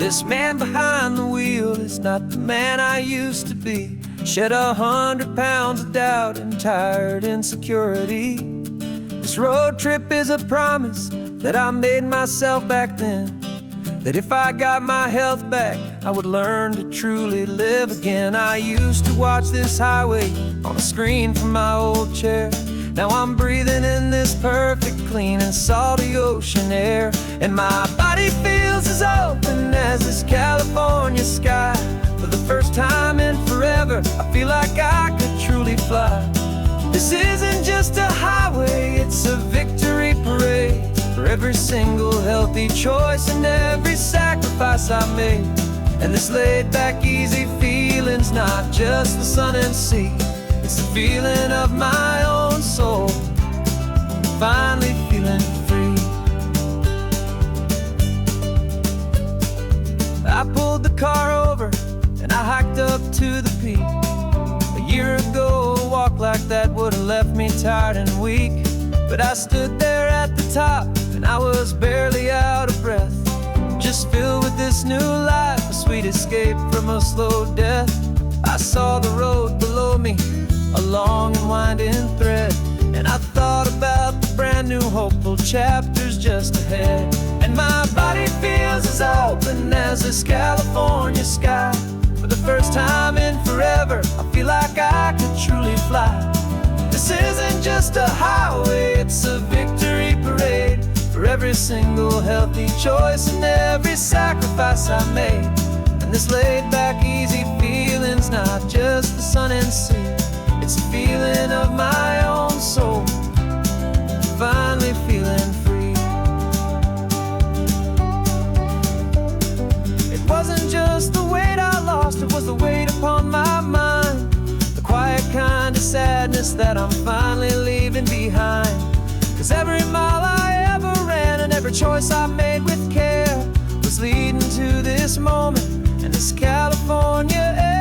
This man behind the wheel is not the man I used to be. Shed 100 pounds of doubt and tired insecurity. This road trip is a promise that I made myself back then, that if I got my health back, I would learn to truly live again. I used to watch this highway on a screen from my old chair. Now I'm breathing in this perfect, clean and salty ocean air. And my body feels as open as this California sky. For the first time in forever, I feel like I could truly fly. This isn't just a highway, it's a victory parade. For every single healthy choice and every sacrifice I made. And this laid back easy feeling's not just the sun and sea, it's the feeling of my own soul, finally feeling free. I pulled the car over and I hiked up to the peak. A year ago, a walk like that would have left me tired and weak. But I stood there at the top and I was barely out of breath, just filled with this new life, a sweet escape from a slow death. I saw the road below me, a long and winding thread, and I thought about the brand new hopeful chapters just ahead. And my body feels as open as this California sky. For the first time in forever, I feel like I could truly fly. This isn't just a highway, it's a victory parade. For every single healthy choice and every sacrifice I made. And this laid back easy feeling's not just the sun and sea, it's a feeling of my own soul, finally feeling free. It wasn't just the weight I lost, it was the weight upon my mind. The quiet kind of sadness that I'm finally leaving behind. Cause every mile I ever ran and every choice I made with care was leading to this moment and this California air.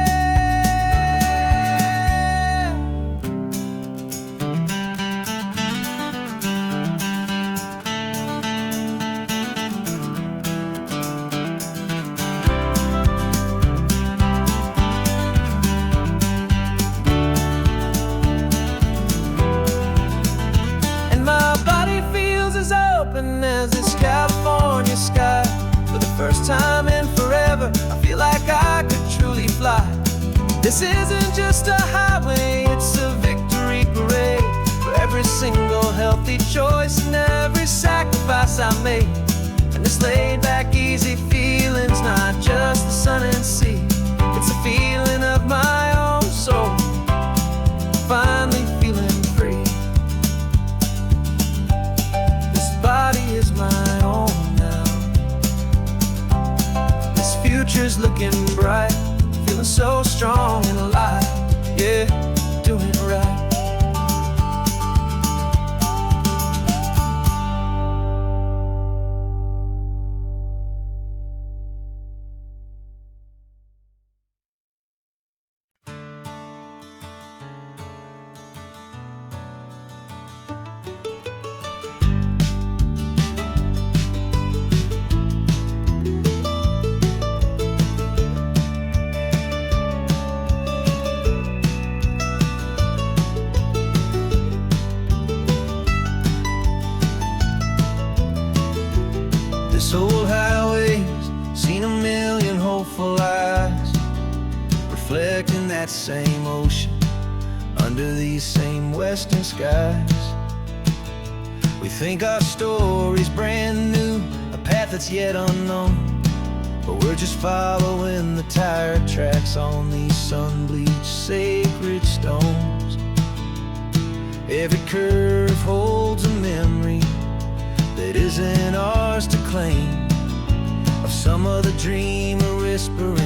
As this California sky. For the first time in forever, I feel like I could truly fly. This isn't just a highway, it's a victory parade. For every single healthy choice and every sacrifice I made. And this laid back easy feeling's not just the sun and sea, it's a feeling of my own soul, finally feeling free. Body is my own now. This future's looking bright, feeling so strong and alive. Yeah, doing it right. This old highway's seen a million hopeful eyes, reflecting that same ocean under these same western skies. We think our story's brand new, a path that's yet unknown, but we're just following the tire tracks on these sun-bleached sacred stones. Every curve holds a memory that isn't ours to claim, of some other dreamer whispering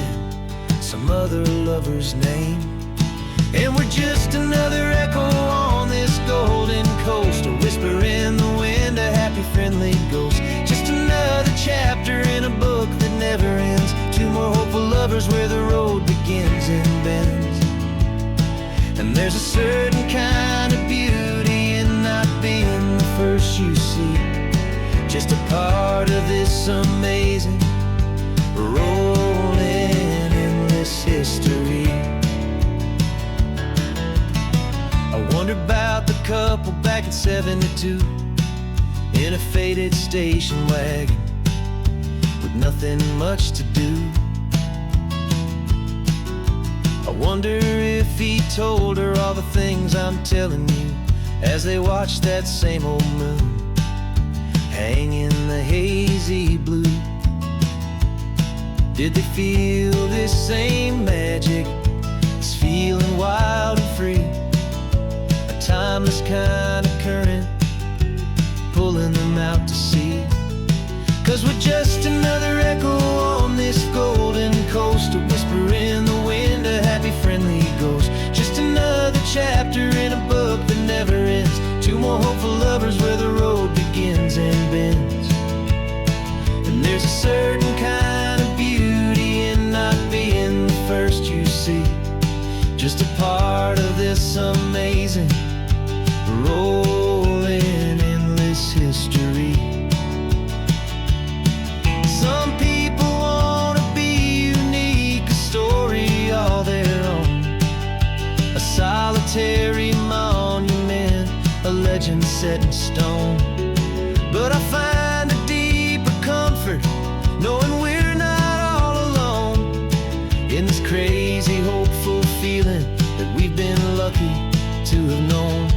some other lover's name. And we're just another echo on this golden coast, a whisper in the wind, a happy friendly ghost. Just another chapter in a book that never ends, two more hopeful lovers where the road begins and bends. And there's a certain kind of beauty in not being the first you see, just a part of this amazing rolling in this history. I wonder about the couple back in '72 in a faded station wagon with nothing much to do. I wonder if he told her all the things I'm telling you as they watched that same old moon hang in the hazy blue. Did they feel this same magic, this feeling wild and free, a timeless kind of current pulling them out to sea? 'Cause we're just another echo on this golden coast, a whisper in the wind, a happy friendly ghost. Just another chapter in a book that never ends, two more hopeful lovers where the road begins and bends. And there's a certain kind of beauty in not being the first you see, just a part of this amazing rolling endless history. Some people want to be unique, a story all their own, a solitary monument, a legend set in stone. But I find a deeper comfort knowing we're not all alone in this crazy, hopeful feeling that we've been lucky to have known.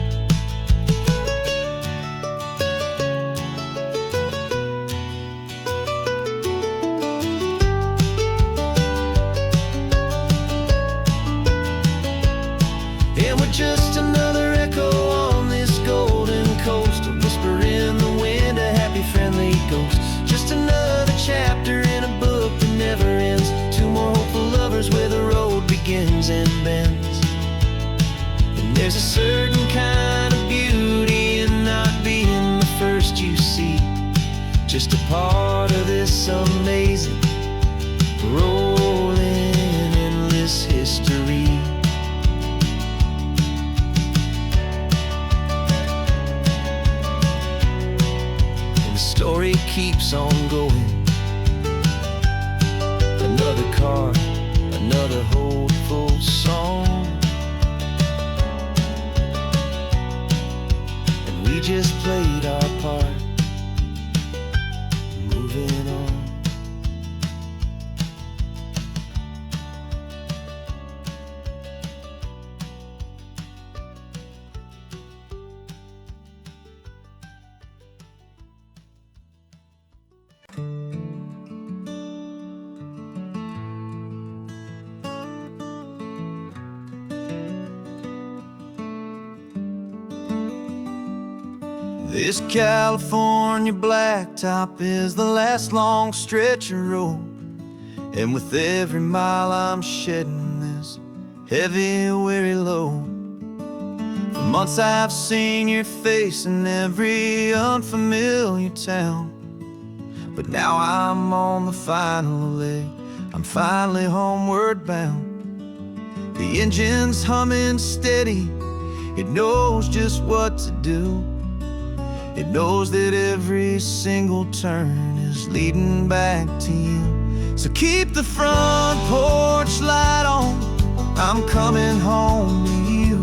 And we're just another echo on this golden coast, a whisper in the wind, a happy friendly ghost. Just another chapter in a book that never ends, two more hopeful lovers where the road begins and bends. And there's a certain kind of beauty in not being the first you see, just a part of this amazing rolling endless history. Story keeps on going. Another card, another hopeful song, and we just played our part, moving on. This California blacktop is the last long stretch of road, and with every mile I'm shedding this heavy, weary load. For months I've seen your face in every unfamiliar town, but now I'm on the final leg, I'm finally homeward bound. The engine's humming steady, it knows just what to do. It knows that every single turn is leading back to you. So keep the front porch light on, I'm coming home to you.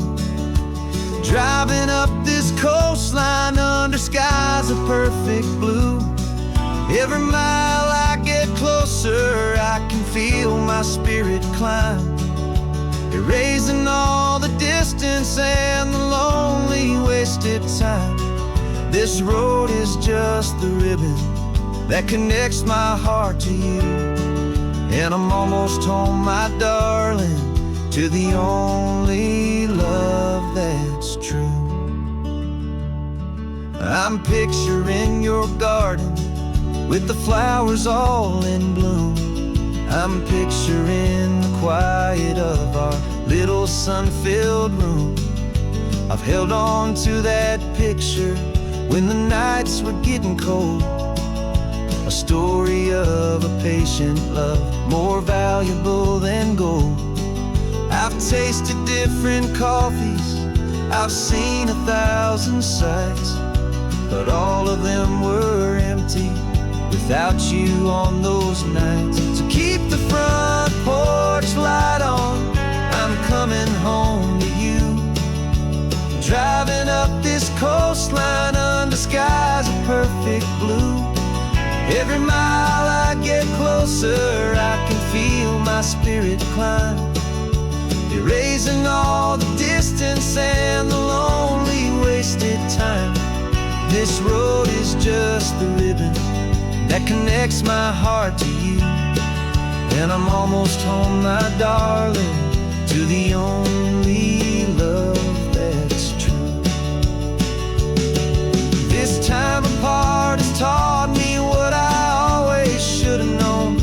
Driving up this coastline under skies of perfect blue. Every mile I get closer, I can feel my spirit climb, erasing all the distance and the lonely wasted time. This road is just the ribbon that connects my heart to you, and I'm almost home, my darling, to the only love that's true. I'm picturing your garden with the flowers all in bloom. I'm picturing the quiet of our little sun-filled room. I've held on to that picture when the nights were getting cold, a story of a patient love, more valuable than gold. I've tasted different coffees, I've seen 1,000 sights, but all of them were empty without you on those nights. So keep the front porch light on, I'm coming home to you. Driving up this coastline under skies of perfect blue. Every mile I get closer, I can feel my spirit climb, erasing all the distance and the lonely wasted time. This road is just the ribbon that connects my heart to you. And I'm almost home, my darling, to the only love that's true. This time apart has taught me what I always should have known,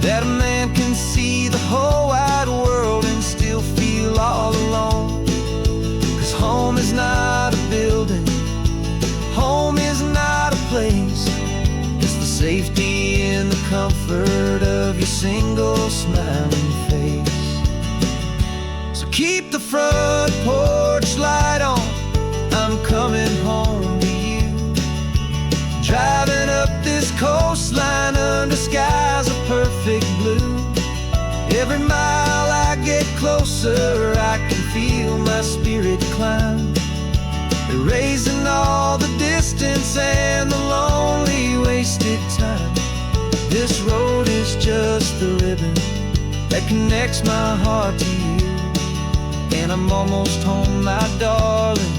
that a man can see the whole wide world and still feel all alone. 'Cause home is not a building, home is not a place, it's the safety and the comfort of your single smiling face. So keep the front porch light on, I'm coming home to you. Driving up this coastline under skies of perfect blue. Every mile I get closer, I can feel my spirit climb, erasing all the distance and the lonely wasted time. This road is just the ribbon that connects my heart to you. And I'm almost home, my darling,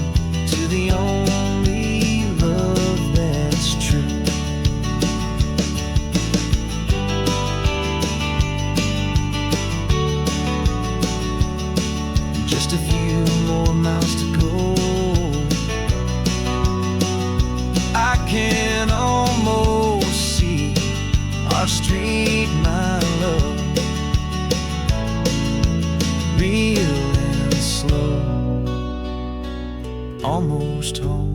to the only love that's true. Just a few more miles to go, I can almost see our street, my love, real and slow, almost home.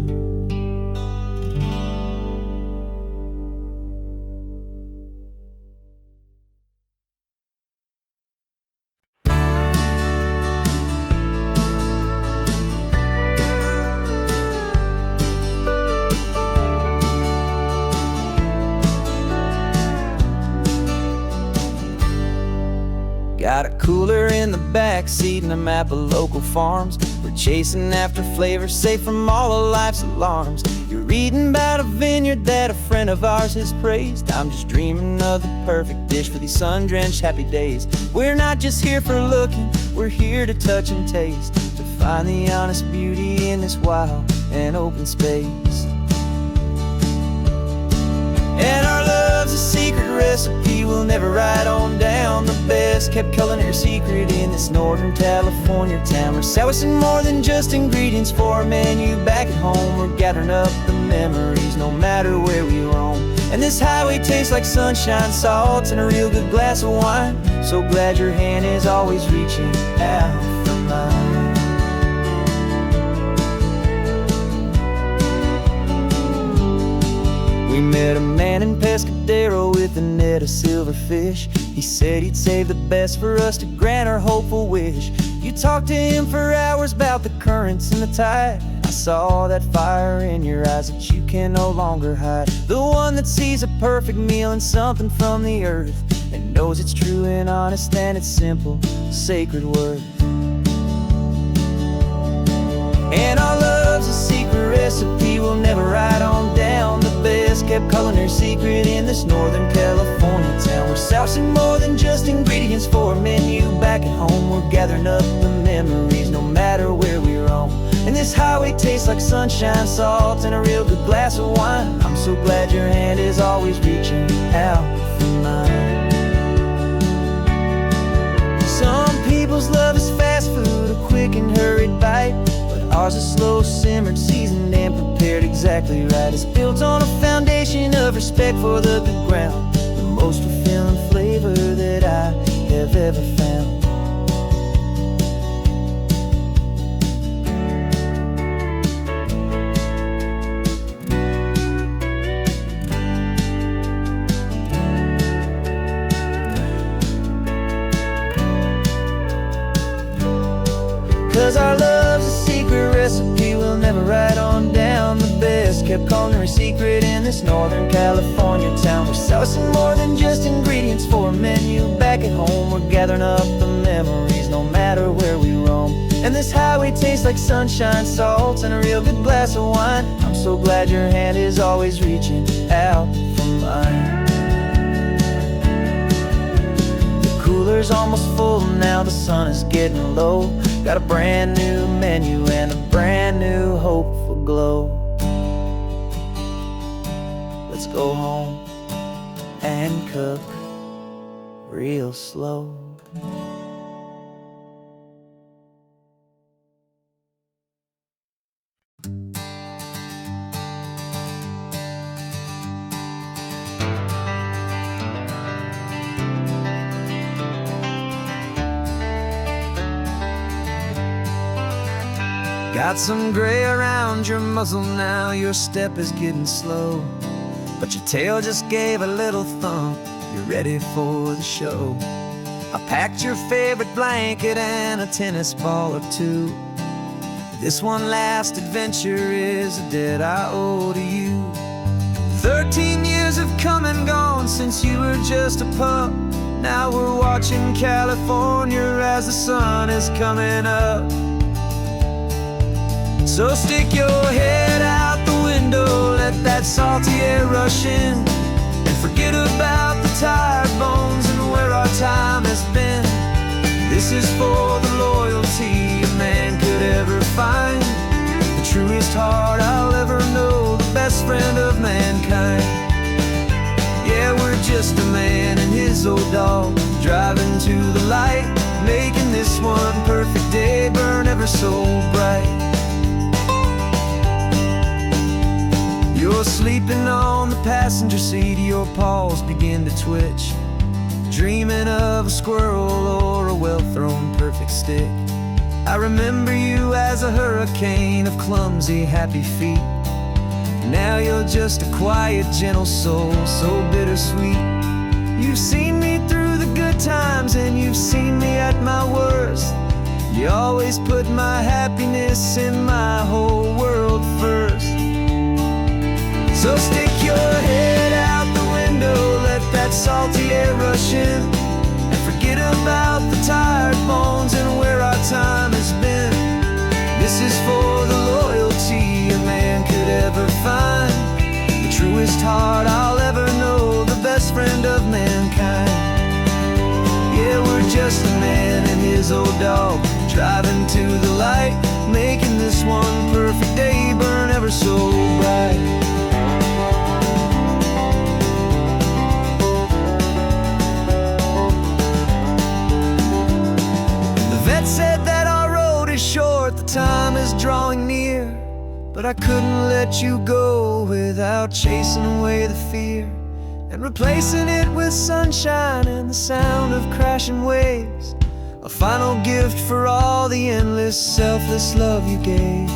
Got a cooler in the back seat and a map of local farms. We're chasing after flavors safe from all of life's alarms. You're reading about a vineyard that a friend of ours has praised. I'm just dreaming of the perfect dish for these sun-drenched happy days. We're not just here for looking, we're here to touch and taste, to find the honest beauty in this wild and open space. And our love's a secret recipe we'll never write on down. The best kept culinary secret in this Northern California town. We're selling more than just ingredients for a menu back at home. We're gathering up the memories no matter where we roam. And this highway tastes like sunshine, salt, and a real good glass of wine. So glad your hand is always reaching out for mine. We met a man in Pescadero with a net of silverfish. He said he'd save the best for us to grant our hopeful wish. You talked to him for hours about the currents and the tide. I saw that fire in your eyes that you can no longer hide. The one that sees a perfect meal in something from the earth, and knows it's true and honest and it's simple, sacred worth. And our love's a secret recipe we'll never write on down. The best kept culinary secret in this Northern California town. We're sourcing more than just ingredients for a menu back at home. We're gathering up the memories no matter where we roam. And this highway tastes like sunshine, salt, and a real good glass of wine. I'm so glad your hand is always reaching out for mine. Some people's love is fast food, a quick and hurried bite. Ours is slow simmered, seasoned and prepared exactly right. It's built on a foundation of respect for the good ground, the most fulfilling flavor that I have ever found. 'Cause our love's a secret recipe we'll never write on down. The best kept culinary secret in this Northern California town. We're sourcing more than just ingredients for a menu. Back at home, we're gathering up the memories, no matter where we roam. And this highway tastes like sunshine, salt, and a real good glass of wine. I'm so glad your hand is always reaching out for mine. The cooler's almost full now, the sun is getting low. Got a brand new menu and a brand new hopeful glow. Let's go home and cook real slow. Got some gray around your muzzle now, your step is getting slow, but your tail just gave a little thump, you're ready for the show. I packed your favorite blanket and a tennis ball or two. This one last adventure is a debt I owe to you. 13 years have come and gone since you were just a pup. Now we're watching California as the sun is coming up. So stick your head out the window, let that salty air rush in, and forget about the tired bones and where our time has been. This is for the loyalty a man could ever find, the truest heart I'll ever know, the best friend of mankind. Yeah, we're just a man and his old dog, driving to the light, making this one perfect day burn ever so bright. You're sleeping on the passenger seat, your paws begin to twitch, dreaming of a squirrel or a well-thrown perfect stick. I remember you as a hurricane of clumsy, happy feet. Now you're just a quiet, gentle soul, so bittersweet. You've seen me through the good times and you've seen me at my worst. You always put my happiness in my whole world first. So stick your head out the window, let that salty air rush in, and forget about the tired bones and where our time has been. This is for the loyalty a man could ever find, the truest heart I'll ever know, the best friend of mankind. Yeah, we're just a man and his old dog, driving to the light, making this one perfect day burn ever so bright. Said that our road is short, the time is drawing near, but I couldn't let you go without chasing away the fear and replacing it with sunshine and the sound of crashing waves, a final gift for all the endless, selfless love you gave.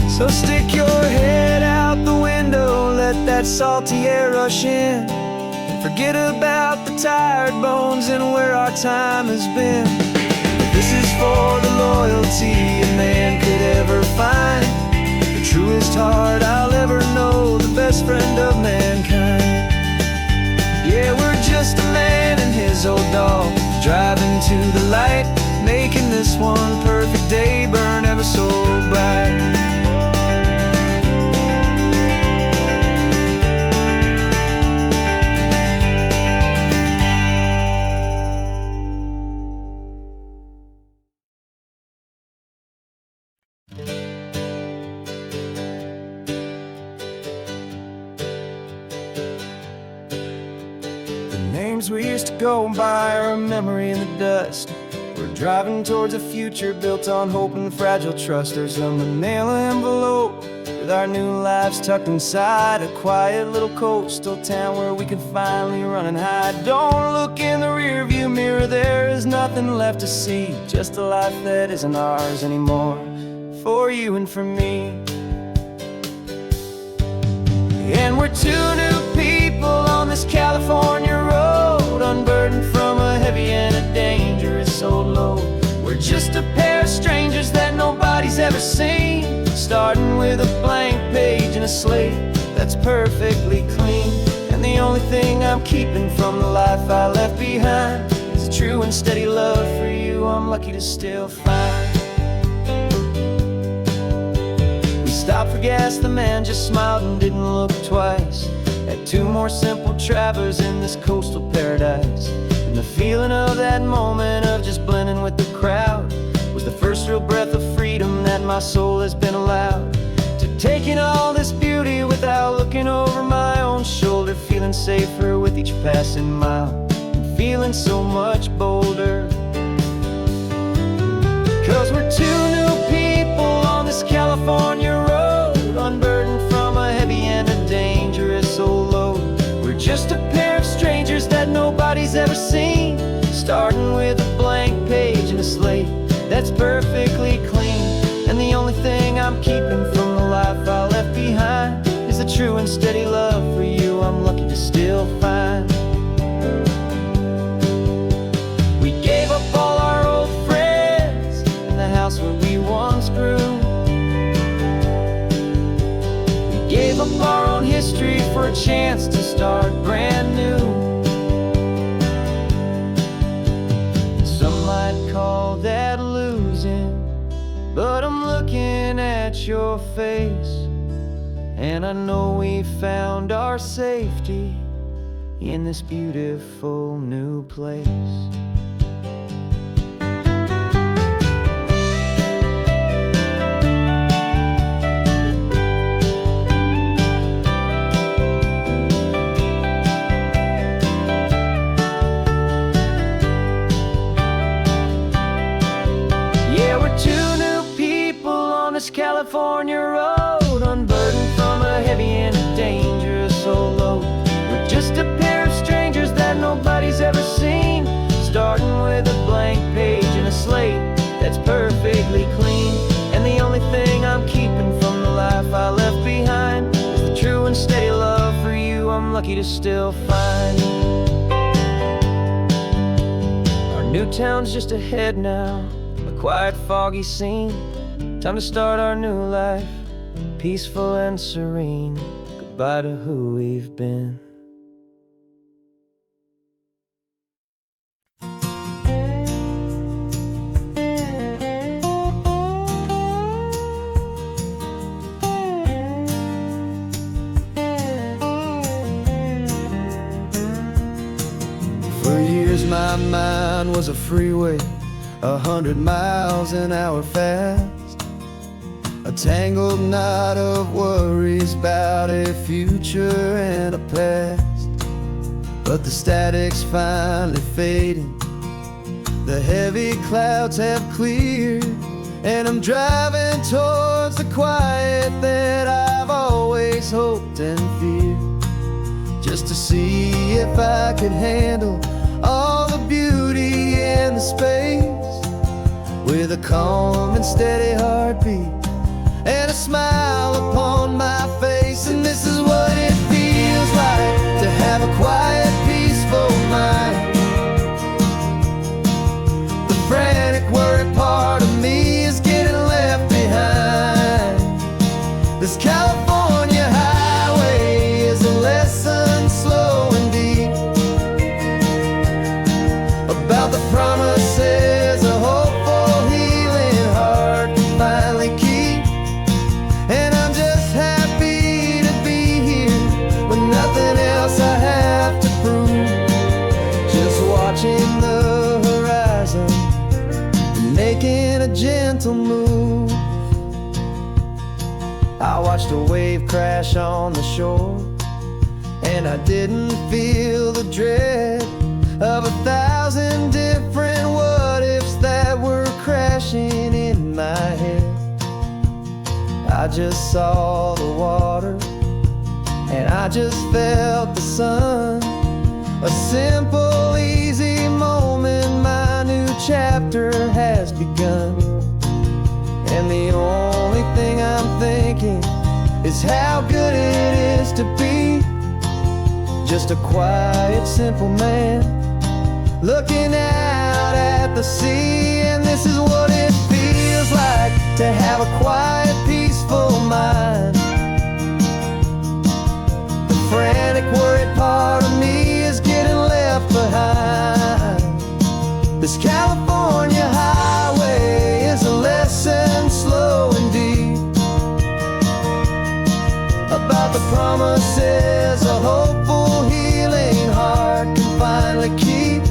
So stick your head out the window, let that salty air rush in, and forget about the tired bones and where our time has been. This is for the loyalty a man could ever find, the truest heart I'll ever know, the best friend of mankind. Yeah, we're just a man and his old dog, driving to the light, making this one perfect day burn ever so bright. Names we used to go by are a memory in the dust. We're driving towards a future built on hope and fragile trust. There's a manila envelope with our new lives tucked inside, a quiet little coastal town where we can finally run and hide. Don't look in the rearview mirror, there is nothing nothing left to see, just a life that isn't ours anymore, for you and for me. And we're two new people on this California road, unburdened from a heavy and a dangerous old load. We're just a pair of strangers that nobody's ever seen, starting with a blank page and a slate that's perfectly clean. And the only thing I'm keeping from the life I left behind is a true and steady love for you I'm lucky to still find. We stopped for gas, the man just smiled and didn't look twice. Had two more simple travelers in this coastal paradise. And the feeling of that moment of just blending with the crowd was the first real breath of freedom that my soul has been allowed to take in all this beauty without looking over my own shoulder, feeling safer with each passing mile and feeling so much bolder. 'Cause we're two new people on this California road, unburdened from a heavy and a dangerous old load. We're just a pair of strangers that nobody's ever seen, starting with a blank page and a slate that's perfectly clean. And the only thing I'm keeping from the life I left behind is the true and steady love for you I'm lucky to still find. We gave up all our old friends and the house where we once grew. We gave up our own history for a chance to start brand new. Some might call that losing, but I'm looking at your face, and I know we found our safety in this beautiful new place. Yeah, we're two new people on this California road, unburdened from a heavy and a dangerous old load. We're just a pair of strangers that nobody's ever seen, starting with a blank page and a slate that's perfectly clean. And the only thing I'm keeping from the life I left behind is the true and steady love for you I'm lucky to still find. Our new town's just ahead now, a quiet, foggy scene. Time to start our new life, peaceful and serene. Goodbye to who we've been. For years my mind was a freeway, 100 miles an hour fast, a tangled knot of worries about a future and a past. But the static's finally fading, the heavy clouds have cleared, and I'm driving towards the quiet that I've always hoped and feared, just to see if I could handle all the beauty and the space, with a calm and steady heartbeat and a smile upon my face. And this is what it feels like to have a quiet, peaceful mind. The frantic, worried part of me is getting left behind. This California highway is a lesson slow and deep about the promises a hopeful, healing heart can finally keep. And I'm just happy to be here with nothing else I have to prove, just watching the horizon and making a gentle move. I watched a wave crash on the shore, and I didn't feel the dread of 1,000 different what-ifs that were crashing in my head. I just saw the water, and I just felt the sun, a simple, easy moment, my new It's how good it is to be just a quiet, simple man looking out at the sea. And this is what it feels like to have a quiet, peaceful mind. The frantic, worried part of me is getting left behind. This California highway is a lesson slow and deep about the promises a hopeful, healing heart can finally keep.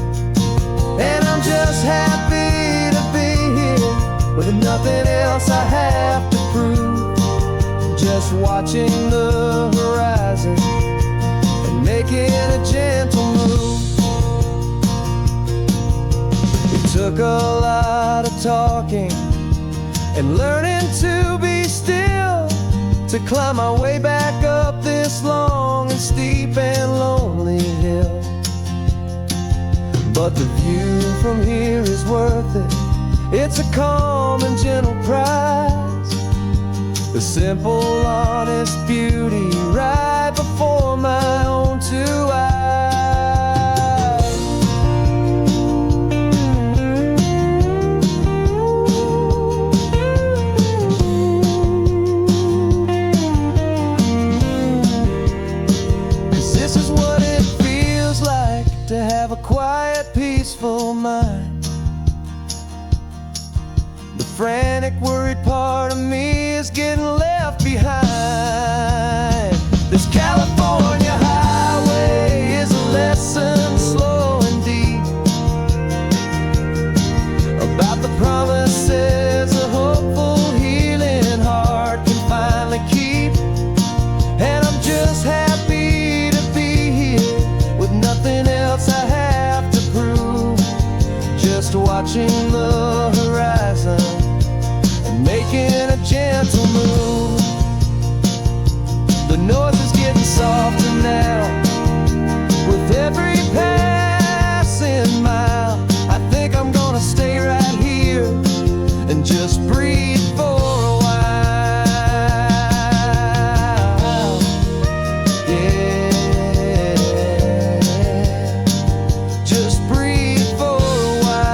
And I'm just happy to be here with nothing else I have to prove, just watching the horizon and making a gentle move. It took a lot of talking and learning to be still to climb my way back up this long and steep and lonely hill. But the view from here is worth it. It's a calm and gentle prize, the simple, honest beauty right before my own two eyes. This is what it feels like to have a quiet, peaceful mind. The frantic, worried part of me is getting left behind. This California highway is a lesson slow and deep about the promises a hopeful, healing heart can finally keep. And I'm just happy to be here with nothing else I have to prove, just watching the horizon and making a gentle move. The noise is getting softer now with every passing mile. I think I'm gonna stay right here and just breathe for a while. Yeah, just breathe for a while.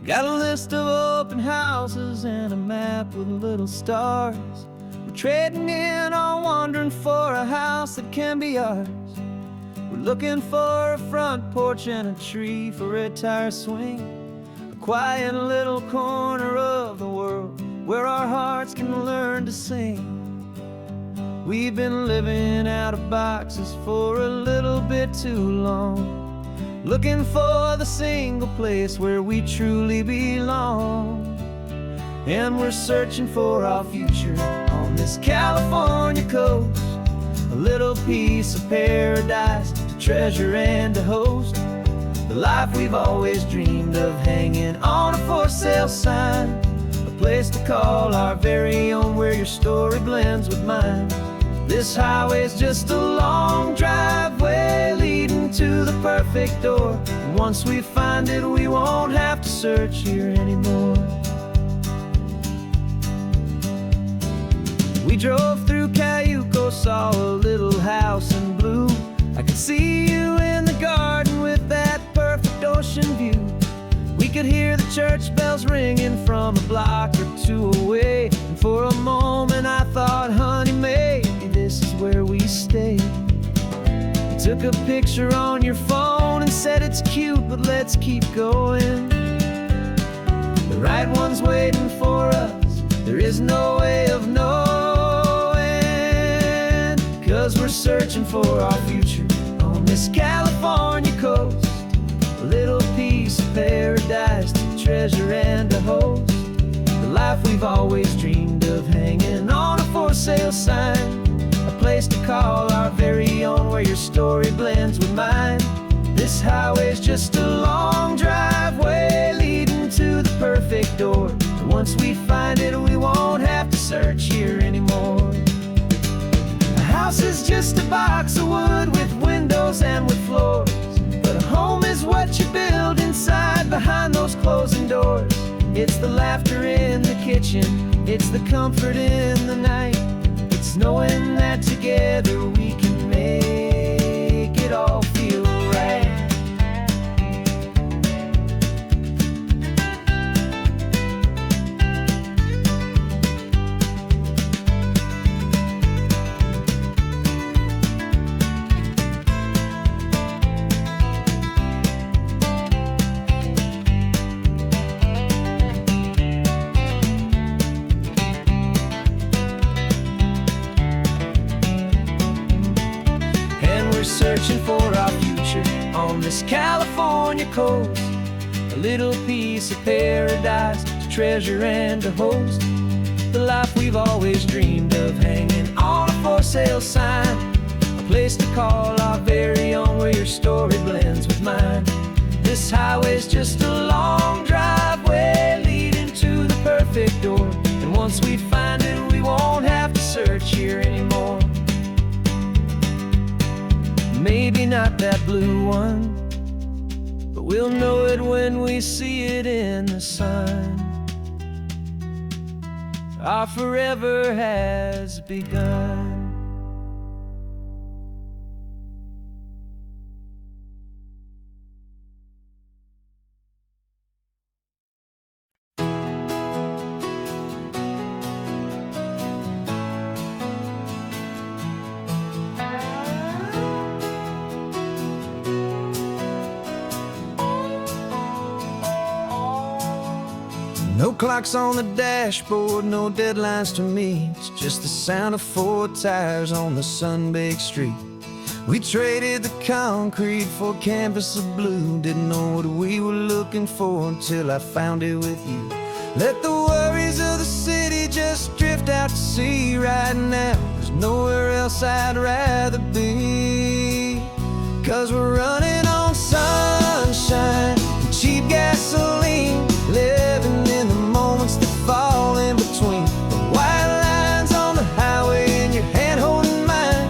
Got a list of open houses and a map with little stars. We're trading in or wandering for a house that can be ours. We're looking for a front porch and a tree for a tire swing, a quiet little corner of the world where our hearts can learn to sing. We've been living out of boxes for a little bit too long, looking for the single place where we truly belong. And we're searching for our future on this California coast, a little piece of paradise to treasure and to host, the life we've always dreamed of hanging on a for sale sign, a place to call our very own where your story blends with mine. This highway's just a long driveway leading to the perfect door, and once we find it we won't have to search here anymore. We drove through Cayuco, saw a little house in blue. I could see you in the garden with that perfect ocean view. We could hear the church bells ringing from a block or two away, and for a moment I thought, honey, maybe this is where we stay. You took a picture on your phone and said it's cute, but let's keep going. The right one's waiting for us, there is no way of knowing, 'cause we're searching for our future on this California coast, a little piece of paradise to treasure and to host, the life we've always dreamed of hanging on a for sale sign, a place to call our very own where your story blends This highway's just a long driveway leading to the perfect door. And once we find it, we won't have to search here anymore. A house is just a box of wood with windows and with floors, but a home is what you build inside behind those closing doors. It's the laughter in the kitchen, it's the comfort in the night. It's knowing that together we can make it all feel right. Searching for our future on this California coast, a little piece of paradise to treasure and to host. The life we've always dreamed of, hanging on a for sale sign, a place to call our very own, where your story blends with mine. This highway's just a long driveway leading to the perfect door, and once we find it, we won't have to search here anymore. Maybe not that blue one, but we'll know it when we see it in the sun. Our forever has begun. No clocks on the dashboard, no deadlines to meet. It's just the sound of 4 tires on the sun-baked street. We traded the concrete for a canvas of blue. Didn't know what we were looking for until I found it with you. Let the worries of the city just drift out to sea right now. There's nowhere else I'd rather be, 'cause we're running on sunshine and cheap gasoline, living in the moments that fall in between. The white lines on the highway and your hand holding mine,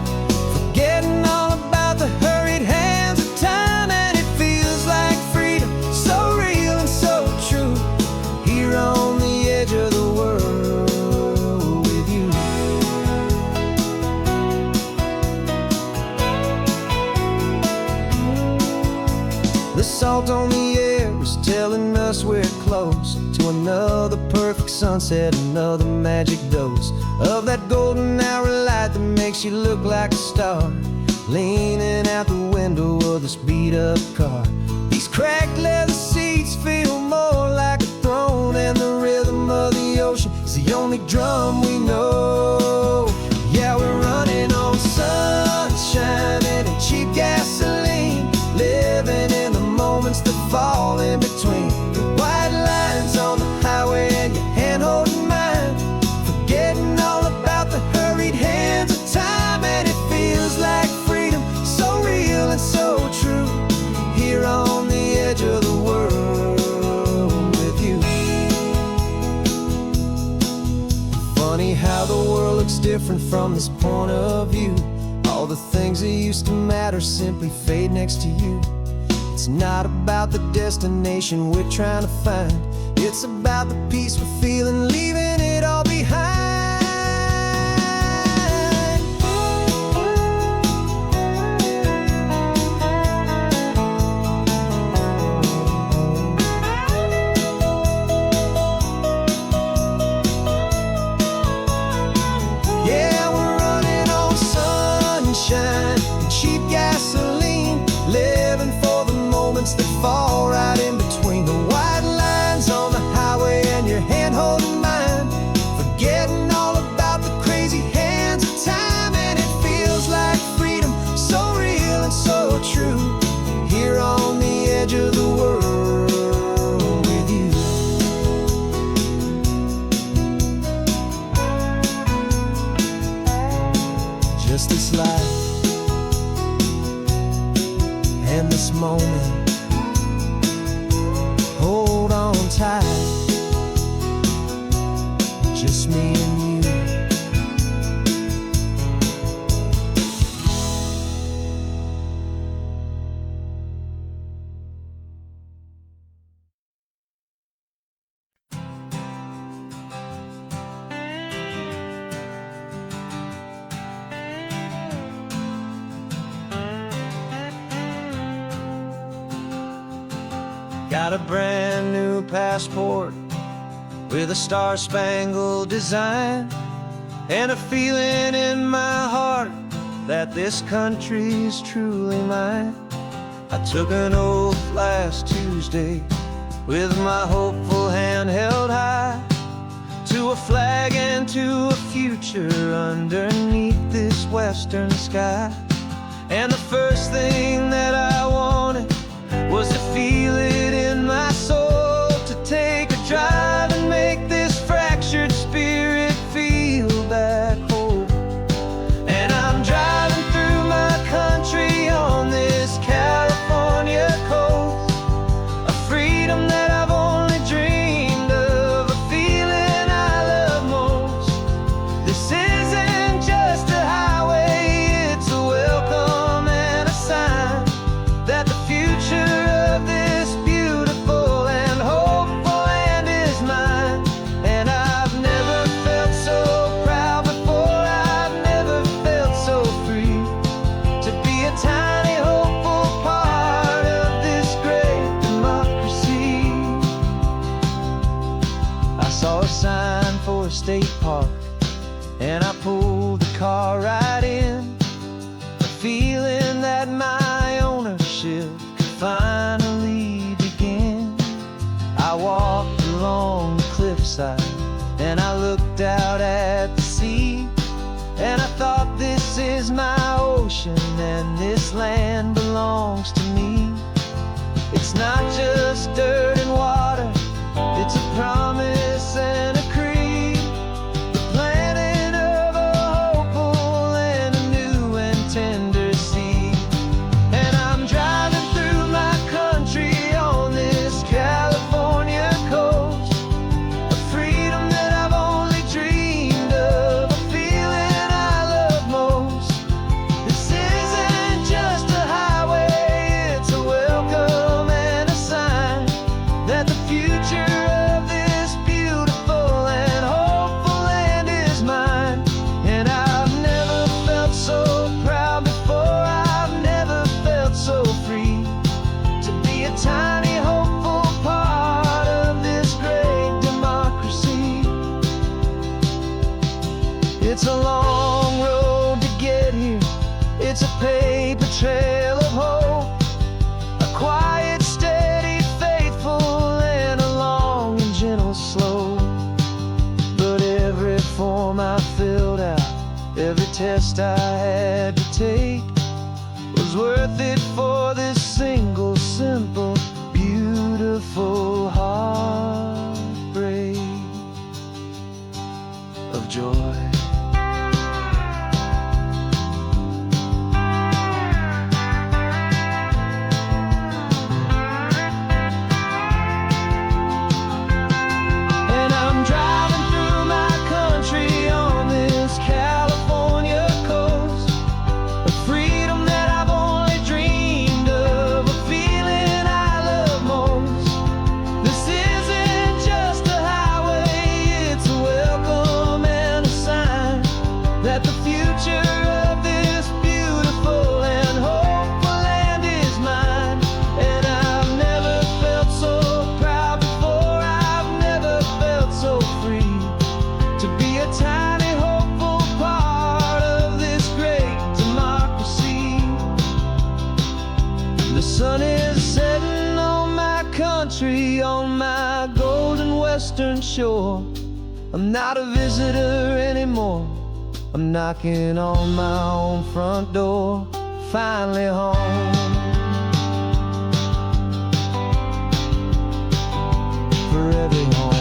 forgetting all about the hurried hands of time. And it feels like freedom, so real and so true, here on the edge of the world with you. The salt on the air is telling us we're close to another perfect sunset, another magic dose of that golden hour light that makes you look like a star, leaning out the window of this beat-up car. These cracked leather seats feel more like a throne, and the rhythm of the ocean is the only drum we know. Yeah, we're running on sunshine and cheap gasoline, living in the moments that fall in between. The white lines on the highway and your hand holding mine, forgetting all about the hurried hands of time. And it feels like freedom, so real and so true, here on the edge of the world with you. Funny how the world looks different from this point of view. All the things that used to matter simply fade next to you. It's not about the destination we're trying to find, it's about the peace we're feeling, leaving it all behind. Yeah, we're running on sunshine and cheap gasoline, living for the moments that fall right in between. The white lines on the highway and your hand holding mine, just me and you. Got a brand new passport with a star-spangled design, and a feeling in my heart that this country's truly mine. I took an oath last Tuesday with my hopeful hand held high, to a flag and to a future underneath this western sky. And the first thing that I wanted was to feel it in my soul, to take a drive and make this fractured spirit feel back home. And I'm driving through my country on this California coast, a freedom that I've only dreamed of, a feeling I love most. This isn't just a highway, it's a welcome and a sign that the future of this beautiful and hopeful land is mine. And I've never felt so proud before, I've never felt so free, to be a tiny hopeful part of this great democracy. I saw a sign for a state park, and I pulled the car right in, a feeling that my ownership could finally begin. I walked along the cliffside and I looked out at the sea, and I thought, this is my ocean and this land belongs to me. It's not just dirt and water, it's a promise and a creed, the planting of a hopeful and a new and tender seed. And I'm driving through my country on this California coast, a freedom that I've only dreamed of, a feeling I love most. This isn't just a highway, it's a welcome and a sign that the future of this beautiful and hopeful land is mine. And I've never felt so proud before, I've never felt so free, to be a tiny hopeful part of this great democracy. It's a long road to get here, it's a paper trail of hope, a quiet, steady, faithful, and a long and gentle slope. But every form I filled out, every test I had to take, was worth it for this single, simple, beautiful heartbreak of joy. And I'm driving through my country on this California coast, a freedom that I've only dreamed of, a feeling I love most. This isn't just a highway, it's a welcome and a sign that the future of this beautiful and hopeful land is mine. And I've never felt so proud before, I've never felt so free, to be a tiny hopeful part of this great democracy. The sun is setting on my country, on my golden western shore. I'm not a visitor anymore, I'm knocking on my own front door, finally home. For every home.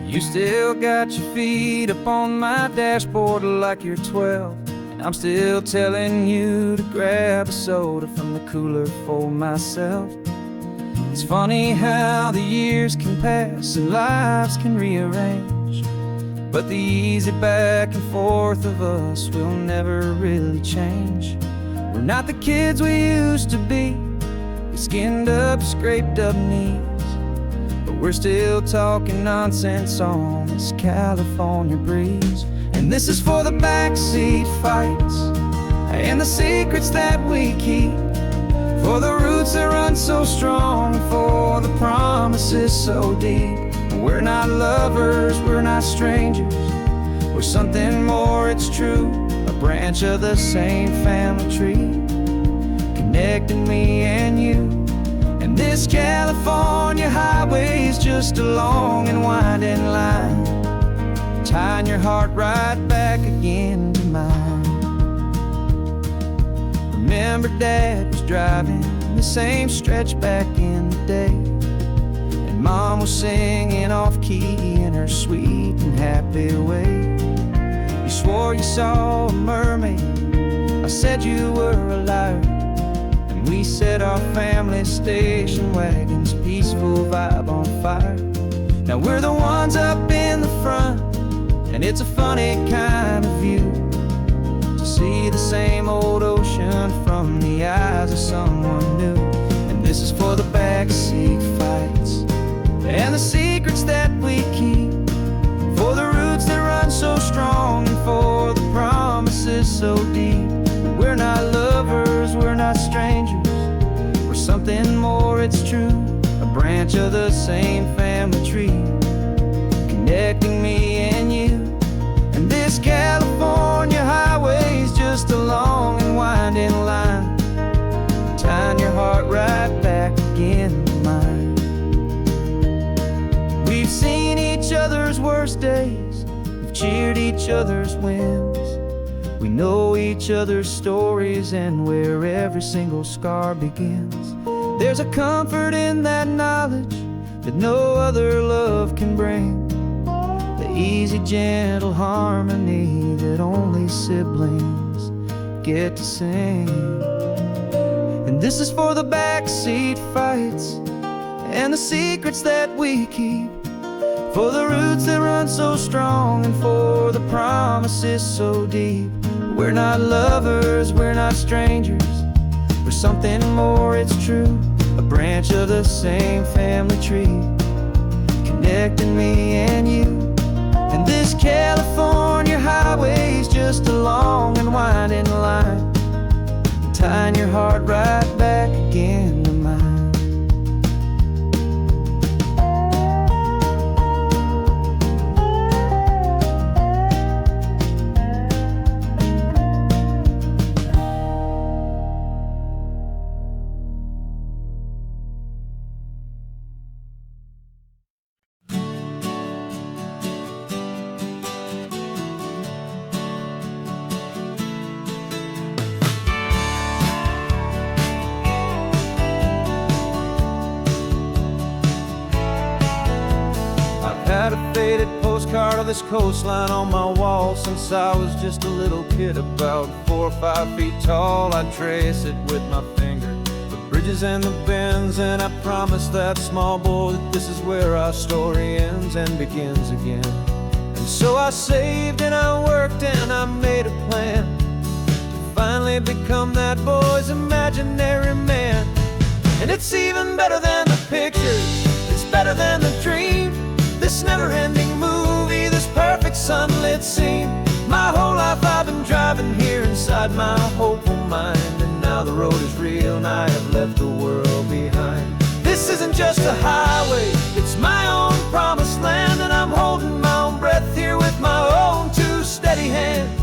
You still got your feet up on my dashboard like you're 12, and I'm still telling you to grab a soda from the cooler for myself. It's funny how the years can pass and lives can rearrange, but the easy back and forth of us will never really change. We're not the kids we used to be, with skinned up, scraped up knees, but we're still talking nonsense on this California breeze. And this is for the backseat fights and the secrets that we keep, for the roots that run so strong, for the promises so deep. We're not lovers, we're not strangers, we're something more, it's true. A branch of the same family tree, connecting me and you. And this California highway is just a long and winding line, tying your heart right back again to mine. Remember Dad was driving the same stretch back in the day, and Mom was singing off-key in her sweet and happy way. You swore you saw a mermaid, I said you were a liar, and we set our family station wagon's peaceful vibe on fire. Now we're the ones up in the front, and it's a funny kind of view to see the same old ocean from the eyes of someone new. And this is for the backseat fights and the secrets that we keep, for the roots that run so strong and for the promises so deep. We're not lovers, we're not strangers, we're something more, it's true. A branch of the same family tree, connecting me and you. And this California highway is just a long and winding line, tying your heart right back again to mine. We've seen each other's worst days, we've cheered each other's wins, we know each other's stories and where every single scar begins. There's a comfort in that knowledge that no other love can bring, the easy, gentle harmony that only siblings get to sing. And this is for the backseat fights and the secrets that we keep, for the roots that run so strong and for the promises so deep. We're not lovers, we're not strangers, we're something more, it's true. A branch of the same family tree, connecting me and you. And this California highway is just a long and winding line, tying your heart right back again to mine. Had a faded postcard of this coastline on my wall since I was just a little kid, about 4 or 5 feet tall. I trace it with my finger, the bridges and the bends, and I promised that small boy that this is where our story ends and begins again. And so I saved and I worked and I made a plan to finally become that boy's imaginary man. And it's even better than the pictures, it's better than the dream, this never-ending movie, this perfect sunlit scene. My whole life I've been driving here inside my hopeful mind, and now the road is real and I have left the world behind. This isn't just a highway, it's my own promised land, and I'm holding my own breath here with my own 2 steady hands.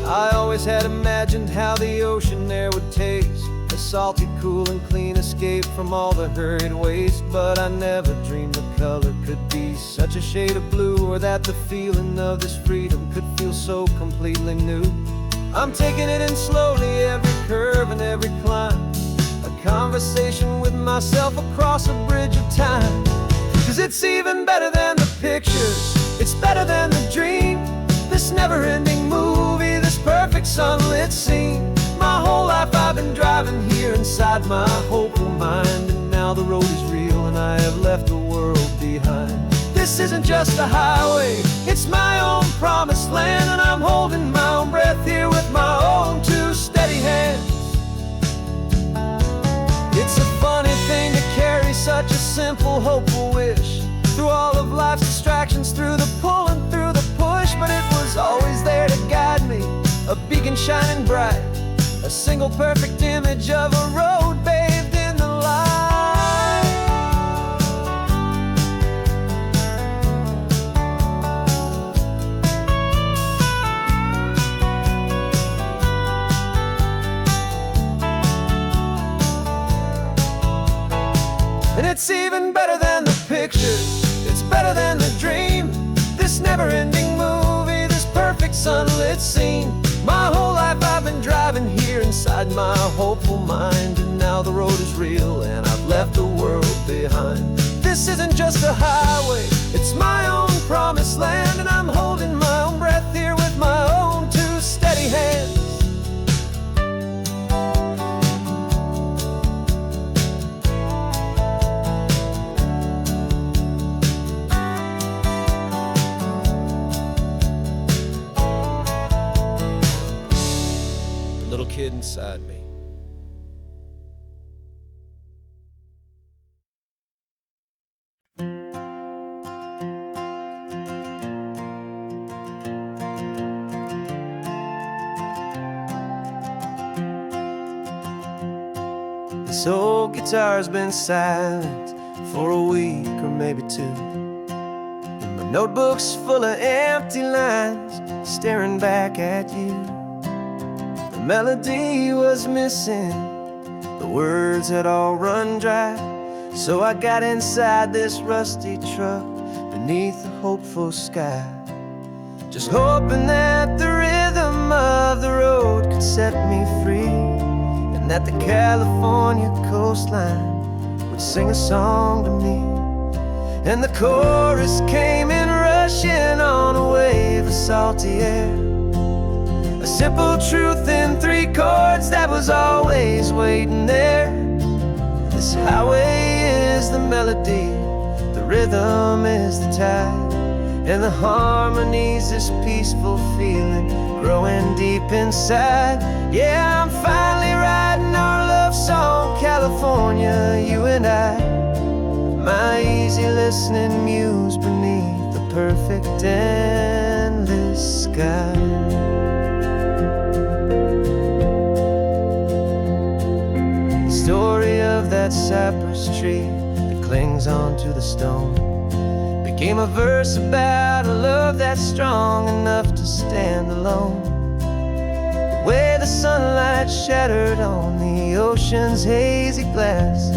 I always had imagined how the ocean air would taste, a salty, cool and clean escape from all the hurried waste. But I never dreamed the color could be such a shade of blue, or that the feeling of this freedom could feel so completely new. I'm taking it in slowly, every curve and every climb, a conversation across a bridge of time. 'Cause it's even better than the pictures, it's better than the dream. This never-ending movie, this perfect sunlit scene. My whole life I've been driving here inside my hopeful mind, and now the road is real and I have left the world behind. This isn't just a highway, it's my own promised land, and I'm holding my own breath here with my own two steady hands. It's a funny thing to carry such a simple, hopeful wish through all of life's distractions, through the pull and through the push. But it was always there to guide me, a beacon shining bright, a single perfect image of a road bathed in the light. And it's even better than the pictures, it's better than the dream. This never-ending movie, this perfect sunlit scene. My whole life I've been driving here inside my hopeful mind, and now the road is real and I've left the world behind. This isn't just a highway, it's my own promised land, and I'm holding my own breath here with my own two steady hands. Little kid inside me. This old guitar's been silent for a week or maybe two, and my notebook's full of empty lines staring back at you. The melody was missing, the words had all run dry. So I got inside this rusty truck beneath a hopeful sky, just hoping that the rhythm of the road could set me free, and that the California coastline would sing a song to me. And the chorus came in rushing on a wave of salty air, a simple truth in three chords that was always waiting there. This highway is the melody, the rhythm is the tide, and the harmony's this peaceful feeling growing deep inside. Yeah, I'm finally writing our love song, California, you and I. My easy listening muse beneath the perfect endless sky. Story of that cypress tree that clings onto the stone became a verse about a love that's strong enough to stand alone. The way the sunlight shattered on the ocean's hazy glass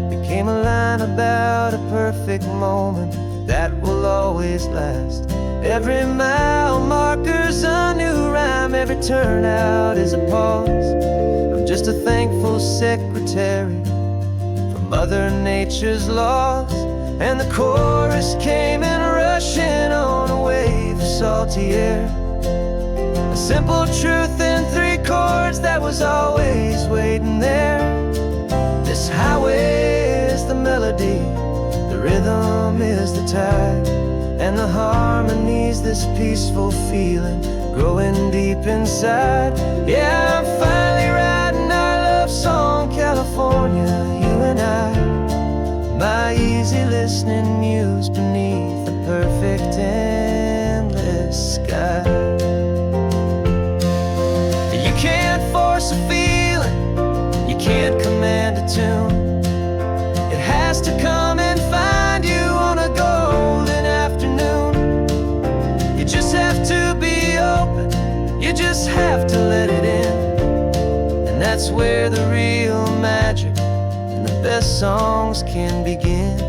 became a line about a perfect moment that will always last. Every mile marker's a new rhyme, every turnout is a pause. I'm just a thankful secretary for Mother Nature's laws. And the chorus came in rushing on a wave of salty air, a simple truth in three chords that was always waiting there. This highway is the melody, the rhythm is the tide, and the harmony's this peaceful feeling growing deep inside. Yeah, I'm finally writing our love song, California, you and I. My easy listening muse beneath the perfect endless sky. You can't force a feeling, you can't command a tune. It has to come and find you on a golden afternoon. You just have to be open, you just have to let it in. And that's where the real magic and the best songs can begin.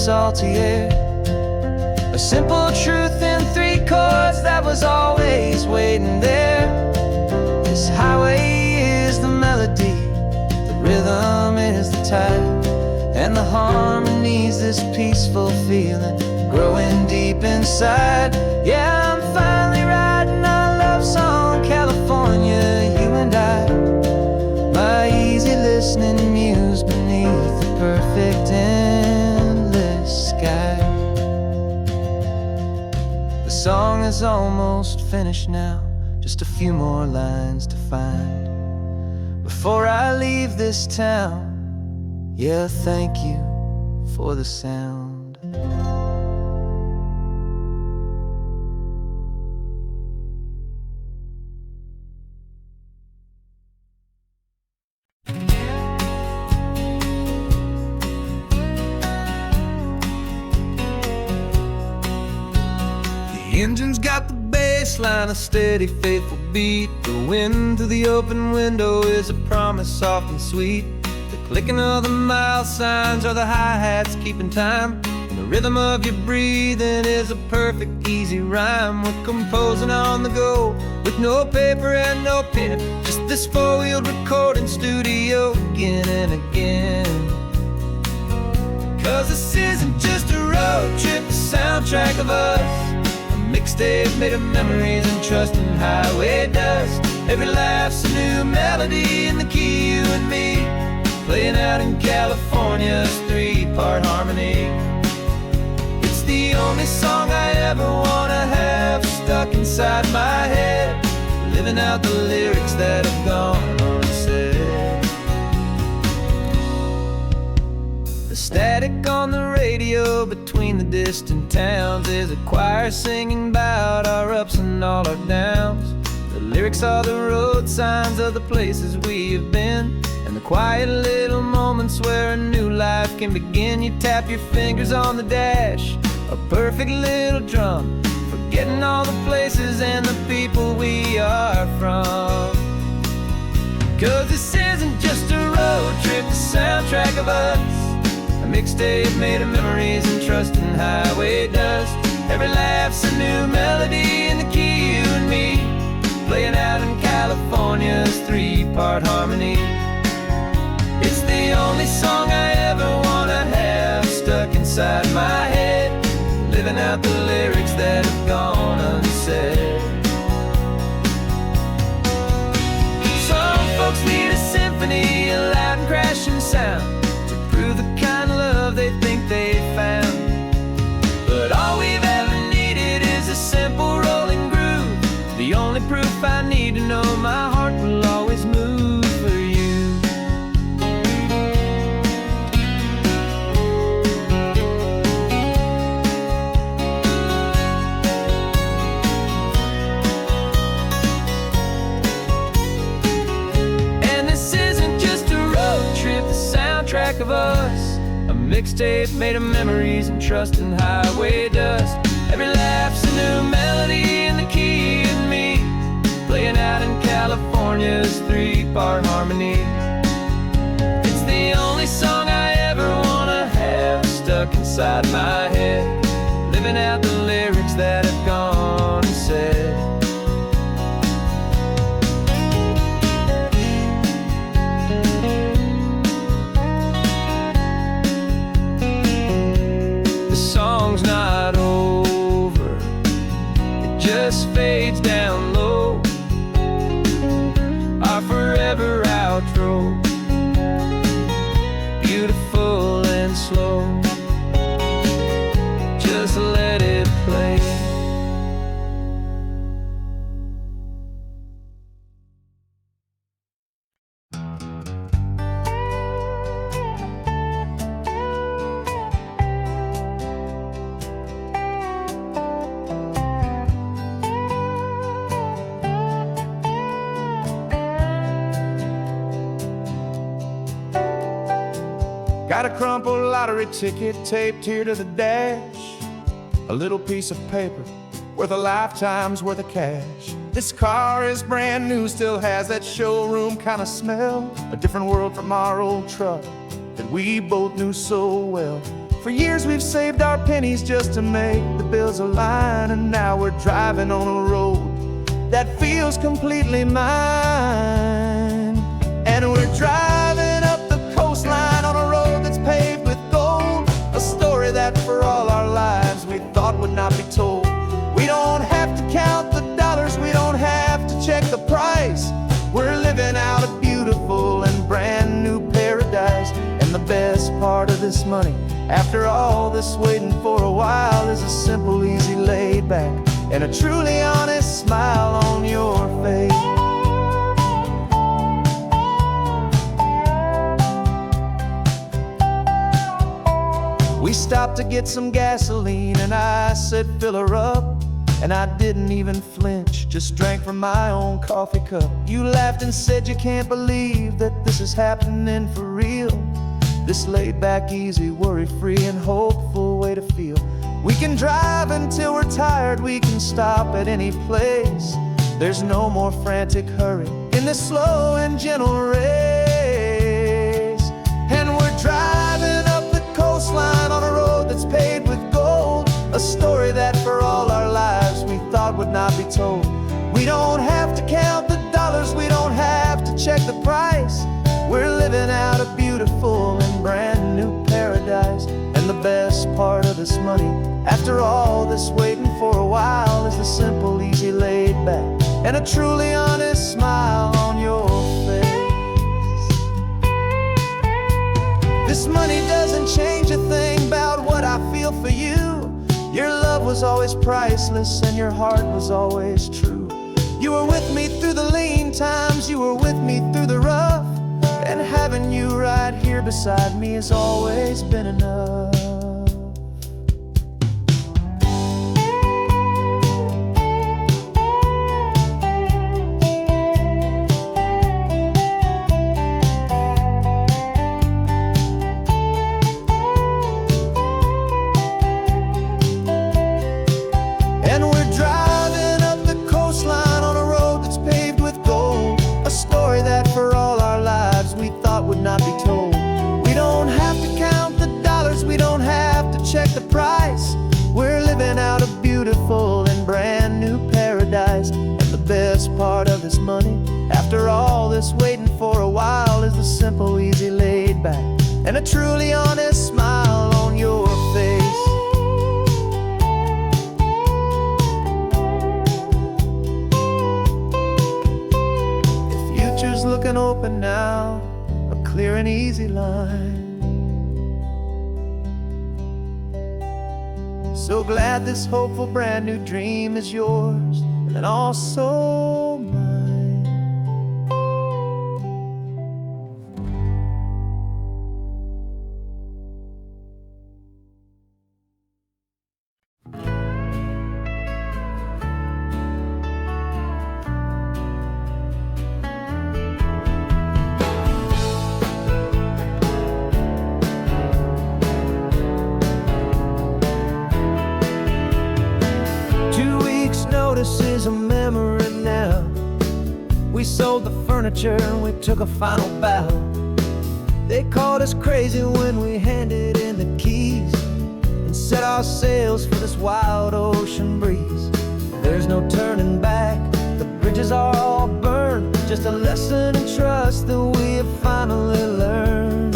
salty air. A simple truth in 3 chords that was always waiting there. This highway is the melody, the rhythm is the tide, and the harmony's this peaceful feeling growing deep inside. Yeah, I'm finally writing our love song, California, you and I. My easy listening muse beneath the perfect endless sky. The song is almost finished now, just a few more lines to find before I leave this town. Yeah, thank you for the sound. The engine's got the bass line, a steady, faithful beat. The wind through the open window is a promise soft and sweet. The clicking of the mile signs are the hi-hats keeping time, and the rhythm of your breathing is a perfect, easy rhyme. We're composing on the go with no paper and no pen, just this 4-wheeled recording studio again and again. 'Cause this isn't just a road trip, the soundtrack of us, a mixtape made of memories and trust in highway dust. Every laugh's a new melody in the key, you and me, playing out in California's 3-part harmony. It's the only song I ever wanna have stuck inside my head, living out the lyrics that have gone unsaid. The static on the radio between the distant towns is a choir singing about our ups and all our downs. The lyrics are the road signs of the places we have been, and the quiet little moments where a new life can begin. You tap your fingers on the dash, a perfect little drum, forgetting all the places and the people we are from. 'Cause this isn't just a road trip, the soundtrack of us, a mixtape made of memories and trust in highway dust. Every laugh's a new melody in the key, you and me, playing out in California's 3-part harmony. It's the only song I ever wanna have stuck inside my head, living out the lyrics that have gone unsaid. Some folks need a symphony, a loud and crashing sound, to prove the kind of love they think they found. But all we've ever needed is a simple rolling groove, the only proof I need to know my heart will always move for you. And this isn't just a road trip, the soundtrack of us, a mixtape made of memories and trust in highway dust. Every laugh's a new melody in the key, and me, playing out in California's 3-part harmony. It's the only song I ever wanna have stuck inside my head, living out the lyrics that have gone unsaid. The song's not over, it just fades down low, our forever outro, beautiful and slow. Just let it play. Got a crumpled lottery ticket taped here to the dash, a little piece of paper worth a lifetime's worth of cash. This car is brand new, still has that showroom kind of smell, a different world from our old truck that we both knew so well. For years we've saved our pennies just to make the bills align, and now we're driving on a road that feels completely mine. And we're driving up the coastline on a road that's paved with gold, a story that for all our lives we thought would not be told. We don't have to count the dollars, we don't have to check the price. We're living out a beautiful and brand new paradise. And the best part of this money, after all this waiting for a while, is a simple, easy, laid back, and a truly honest smile on your face. We stopped to get some gasoline, and I said, fill her up. And I didn't even flinch, just drank from my own coffee cup. You laughed and said you can't believe that this is happening for real. This laid back, easy, worry-free and hopeful way to feel. We can drive until we're tired, we can stop at any place. There's no more frantic hurry in this slow and gentle race. And we're driving up the coastline on a road that's paved with gold, a story that for all our lives we thought would not be told. We don't have to count the dollars, we don't have to check the price. We're living out a beautiful and brand new paradise. And the best part of this money, after all this waiting for a while, is the simple, easy, laid back, and a truly honest smile on your face. This money doesn't change a thing about what I feel for you. Your love was always priceless and your heart was always true. You were with me through the lean times, you were with me through the rough, and having you right here beside me has always been enough. Would not be told. We don't have to count the dollars, we don't have to check the price. We're living out a beautiful and brand new paradise. And the best part of this money, after all this waiting for a while, is the simple, easy, laid back, and a truly honest smile on your face. The future's looking open now, clear and easy line. So glad this hopeful brand new dream is yours and also mine. This is a memory now. We sold the furniture and we took a final bow. They called us crazy when we handed in the keys and set our sails for this wild ocean breeze. There's no turning back, the bridges are all burned, just a lesson in trust that we have finally learned.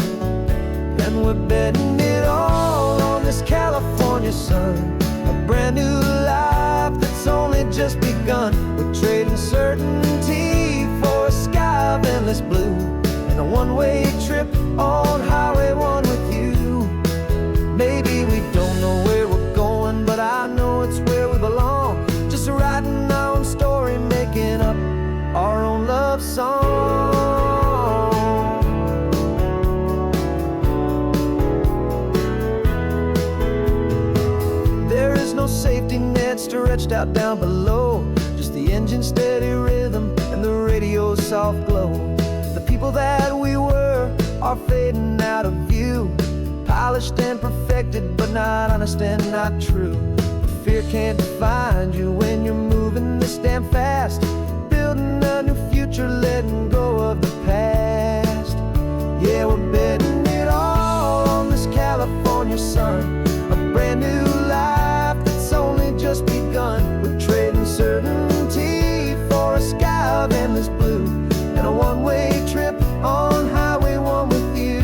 And we're betting it all on this California sun, a brand new life that's only just begun. We're trading certainty for a sky of endless blue, and a one-way trip on Highway 1 with you. Maybe we don't know where we're going, but I know it's where we belong. Just writing our own story, making up our own love song. There is no safety net stretched out down below, just the engine's steady rhythm and the radio's soft glow. The people that we were are fading out of view, polished and perfected, but not honest and not true. Fear can't find you when you're moving this damn fast, building a new future, letting go of the past. Yeah, we're betting it all on this California sun. A brand new life that's only just begun. We're trading certainty for a sky of endless blue, and a one-way trip on Highway 1 with you.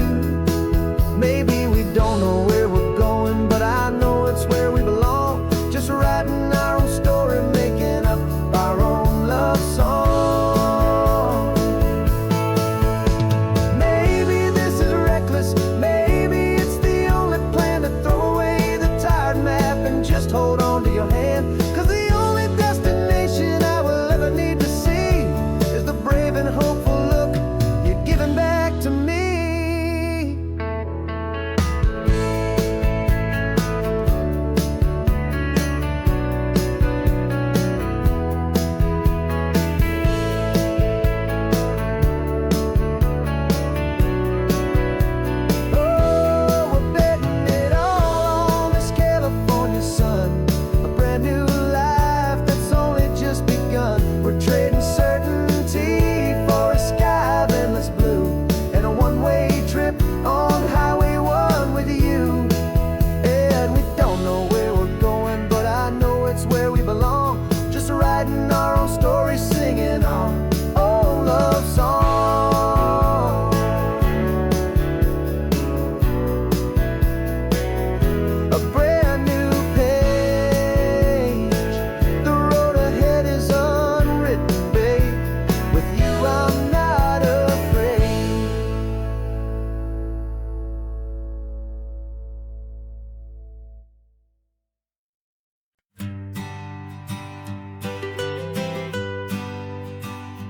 Maybe we don't know where we're going, but I know it's where we belong. Just writing our own story, making up our own love song. Maybe this is reckless, maybe it's the only plan to throw away the tired map and just hold on to your hand. 'Cause the only destination I will ever need to see is the brave and hopeful look you're giving back to me. Oh, we're betting it all on this California sun. A brand new life that's only just begun. We're trading certainty for a sky of endless blue, and a one-way trip on Highway 1 with you. And we don't know where we're going, but I know it's where we belong. Just writing our own story, singing our own love song. A brand new page, the road ahead is unwritten, babe. With you I'm not afraid.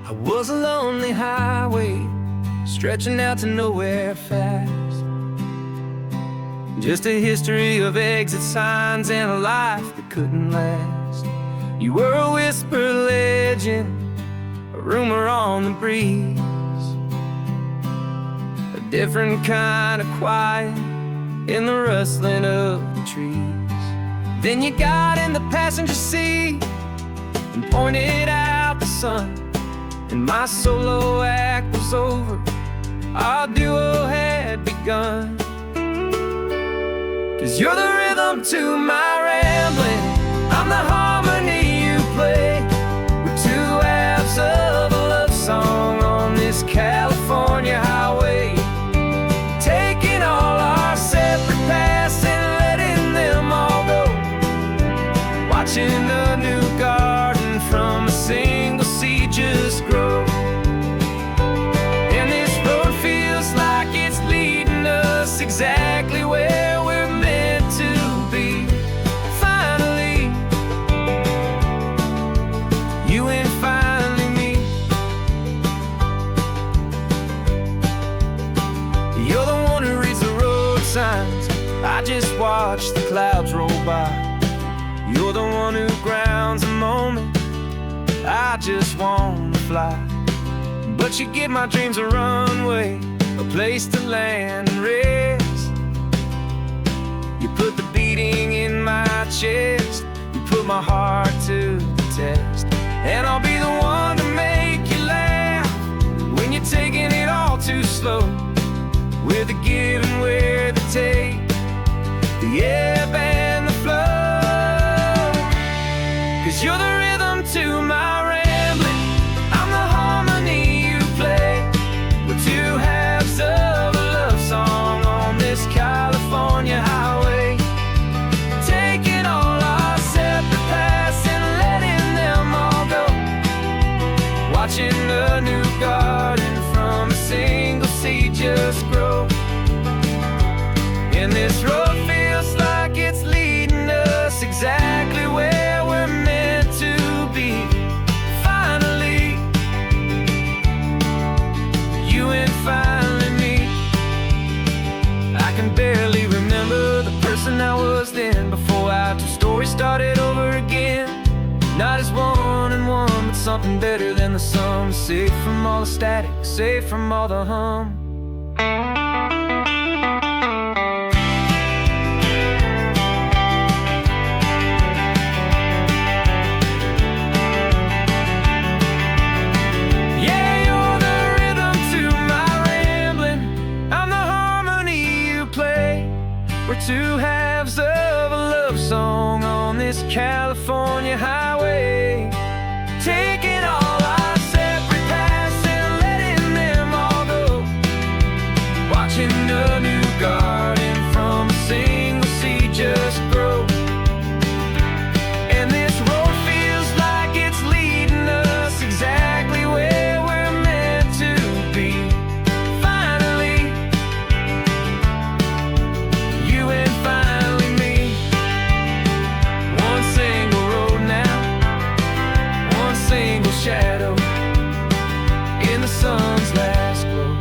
I was a lonely highway, stretching out to nowhere fast. Just a history of exit signs and a life that couldn't last. You were a whisper legend, a rumor on the breeze, a different kind of quiet in the rustling of the trees. Then you got in the passenger seat and pointed out the sun, and my solo act was over, our duo had begun. 'Cause you're the rhythm to my rambling, I'm the harmony you play. We're two halves of a love song on this California highway, taking all our separate paths and letting them all go. Watching a new garden from a single seed just grow. And this road feels like it's leading us exactly where we're meant to be. Finally, you and finally me. You're the one who reads the road signs, I just watch the clouds roll by. You're the one who grounds a moment, I just wanna fly. But you give my dreams a runway, a place to land and rest. You put the beating in my chest, you put my heart to the test. And I'll be the one to make you laugh when you're taking it all too slow. We're the give and we're the take, the ebb and the flow. 'Cause you're the rhythm to my rambling, I'm the harmony you play. We're two halves of a love song on this California highway, taking all our separate paths and letting them all go. Watching a new garden from a single seed just grow. And this road feels like it's leading us exactly where we're meant to be. Finally, you and finally me. I can barely remember the person I was then, before our two stories started over again. Not as one and one, but something better than the sum. Safe from all the static, safe from all the hum. two halves of a love song on this California highway, taking all our separate paths and letting them all go, watching a new garden from a single seed just grow. And this road feels like it's leading us exactly where we're meant to be. Finally, you and finally me. One single road now, one single shadow in the sun's last glow.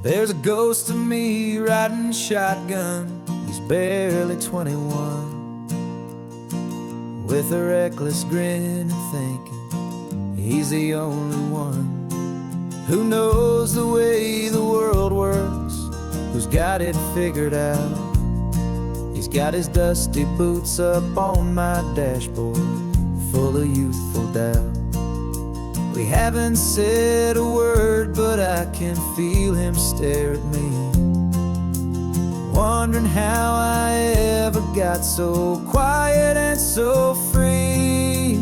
There's a ghost of me riding shotgun. He's barely 21, with a reckless grin and thinking he's the only one who knows the way the world works, who's got it figured out. He's got his dusty boots up on my dashboard, full of youthful doubt. We haven't said a word, but I can feel him stare at me, wondering how I ever got so quiet and so free.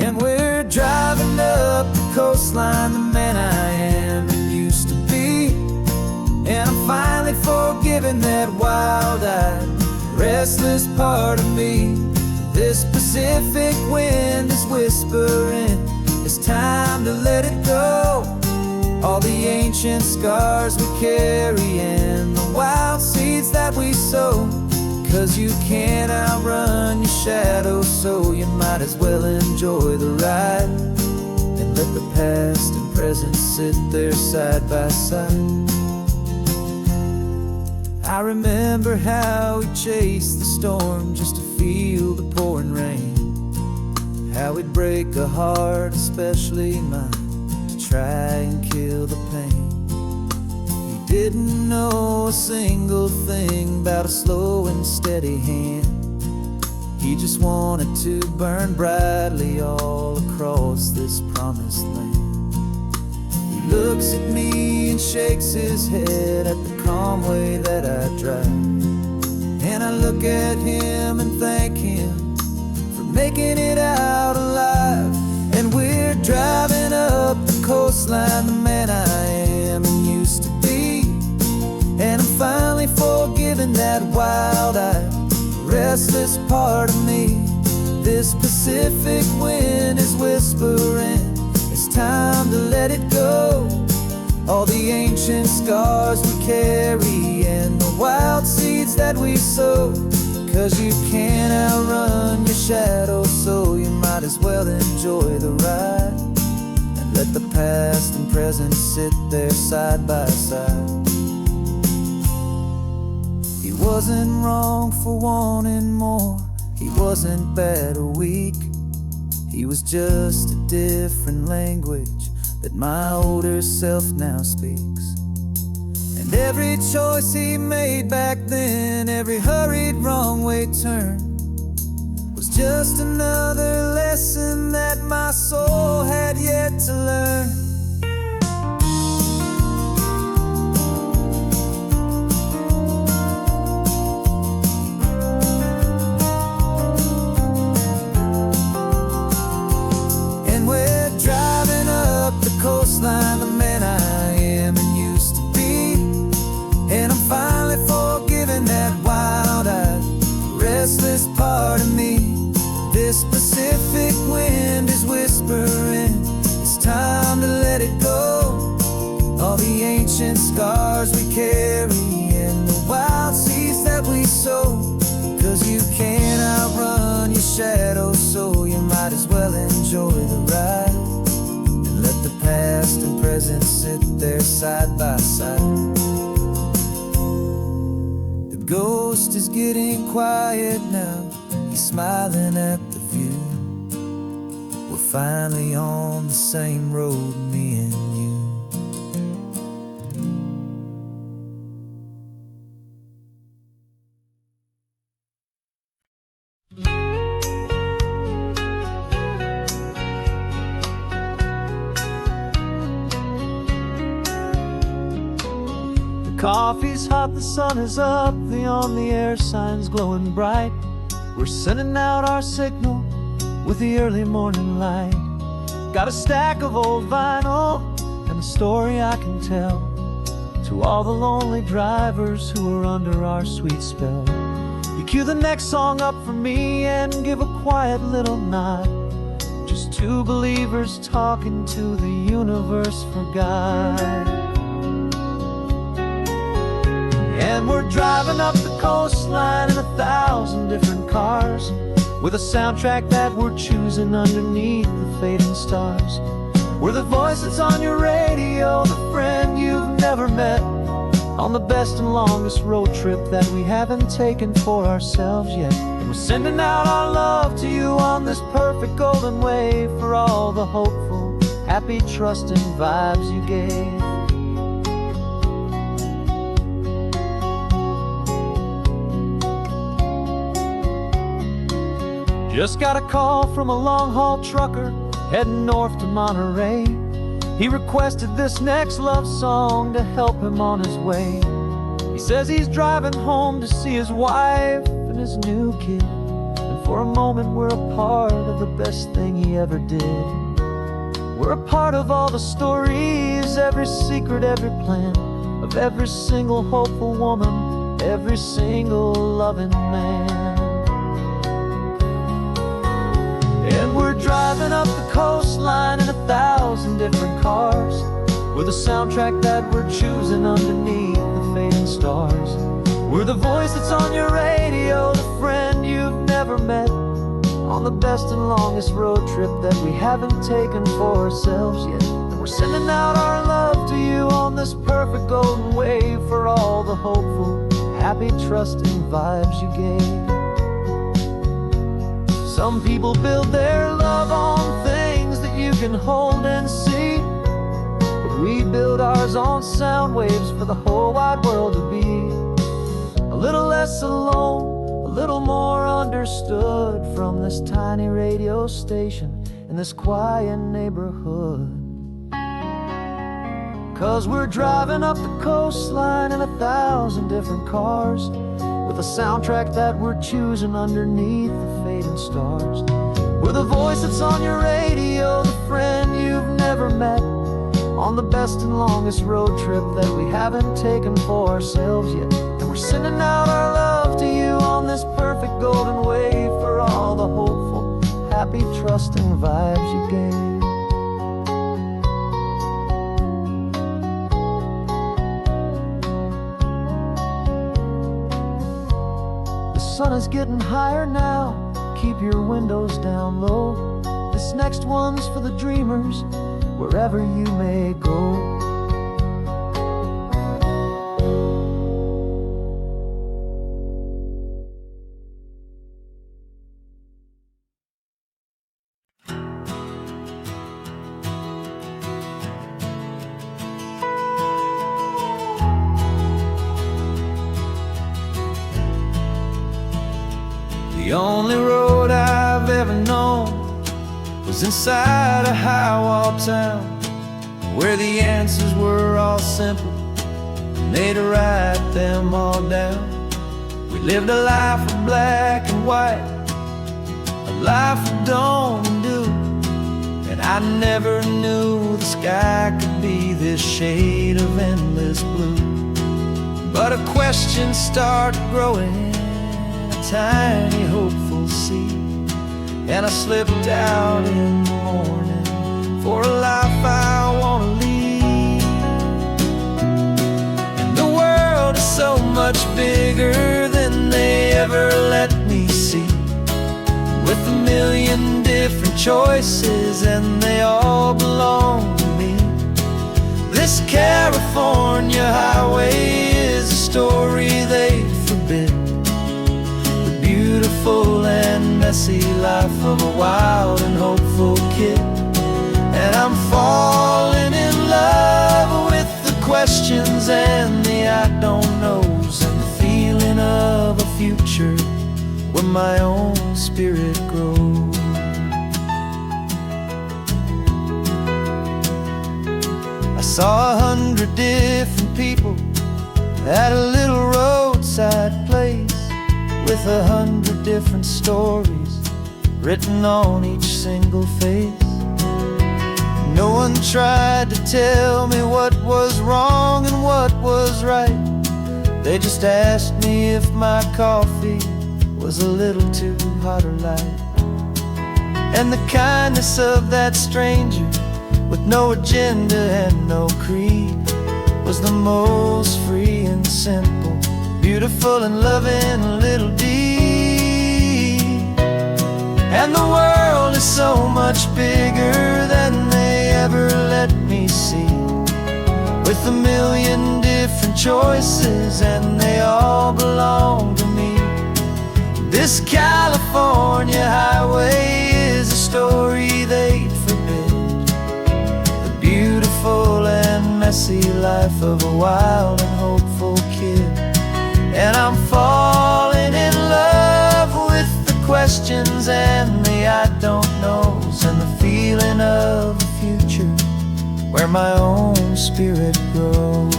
And we're driving up the coastline, the man I am and used to be. And I'm finally forgiving that wild-eyed, restless part of me. This Pacific wind is whispering, it's time to let it go. All the ancient scars we carry and the wild seeds that we sow. 'Cause you can't outrun your shadow, so you might as well enjoy the ride and let the past and present sit there side by side. I remember how we chased the storm just to feel the pouring rain, how we'd break a heart, especially mine, to try and kill the pain. He didn't know a single thing about a slow and steady hand. He just wanted to burn brightly all across this promised land. He looks at me and shakes his head at the calm way that I drive, and I look at him and thank him for making it out alive. And we're driving up the coastline, the man I am and used to be. And I'm finally forgiving that wild-eyed, restless part of me. This Pacific wind is whispering, it's time to let it go. All the ancient scars we carry and the wild seeds that we sow. 'Cause you can't outrun your shadow, so you might as well enjoy the ride and let the past and present sit there side by side. He wasn't wrong for wanting more, he wasn't bad or weak. He was just a different language that my older self now speaks. And every choice he made back then, every hurried wrong way turn, was just another lesson that my soul had yet to learn. And we're driving up the coastline, the man I am and used to be. And I'm finally forgiving that wild-eyed, restless part of me. This Pacific wind is whispering, it's time to let it go. All the ancient scars we carry and the wild seeds that we sow. 'Cause you can't outrun your shadow, so you might as well enjoy the ride and let the past and present sit there side by side. The ghost is getting quiet now, he's smiling at the view. We're finally on the same road, me and you. Coffee's hot, the sun is up, the on the air sign's glowing bright. We're sending out our signal with the early morning light. Got a stack of old vinyl and a story I can tell to all the lonely drivers who are under our sweet spell. You cue the next song up for me and give a quiet little nod. Just two believers talking to the universe for God. And we're driving up the coastline in 1,000 different cars, with a soundtrack that we're choosing underneath the fading stars. We're the voice that's on your radio, the friend you've never met, on the best and longest road trip that we haven't taken for ourselves yet. And we're sending out our love to you on this perfect golden wave for all the hopeful, happy, trusting vibes you gave. Just got a call from a long-haul trucker heading north to Monterey. He requested this next love song to help him on his way. He says he's driving home to see his wife and his new kid, and for a moment we're a part of the best thing he ever did. We're a part of all the stories, every secret, every plan, of every single hopeful woman, every single loving man. And we're driving up the coastline in 1,000 different cars, with a soundtrack that we're choosing underneath the fading stars. We're the voice that's on your radio, the friend you've never met, on the best and longest road trip that we haven't taken for ourselves yet. And we're sending out our love to you on this perfect golden wave for all the hopeful, happy, trusting vibes you gave. Some people build their love on things that you can hold and see, but we build ours on sound waves for the whole wide world to be a little less alone, a little more understood, from this tiny radio station in this quiet neighborhood. 'Cause we're driving up the coastline in 1,000 different cars, with a soundtrack that we're choosing underneath the fading stars. We're the voice that's on your radio, the friend you've never met, on the best and longest road trip that we haven't taken for ourselves yet. And we're sending out our love to you on this perfect golden wave for all the hopeful, happy, trusting vibes you gave. The sun is getting higher now, keep your windows down low. This next one's for the dreamers, wherever you may go. The only road I've ever known was inside a high-wall town, where the answers were all simple and they'd write them all down. We lived a life of black and white, a life of don't and do, and I never knew the sky could be this shade of endless blue. But a question started growing, tiny hopeful seed, and I slipped out in the morning for a life I want to lead. And the world is so much bigger than they ever let me see, with a million different choices and they all belong to me. This California highway is a story they forbid, beautiful and messy life of a wild and hopeful kid. And I'm falling in love with the questions and the I don't knows, and the feeling of a future where my own spirit grows. I saw 100 different people at a little roadside place with 100 different stories written on each single face. No one tried to tell me what was wrong and what was right. They just asked me if my coffee was a little too hot or light. And the kindness of that stranger, with no agenda and no creed, was the most free and simple, beautiful and loving little deed. And the world is so much bigger than they ever let me see, with a million different choices and they all belong to me. This California highway is a story they'd forbid, the beautiful and messy life of a wild and hopeful kid. And I'm falling in love with the questions and the I don't knows, and the feeling of a future where my own spirit grows.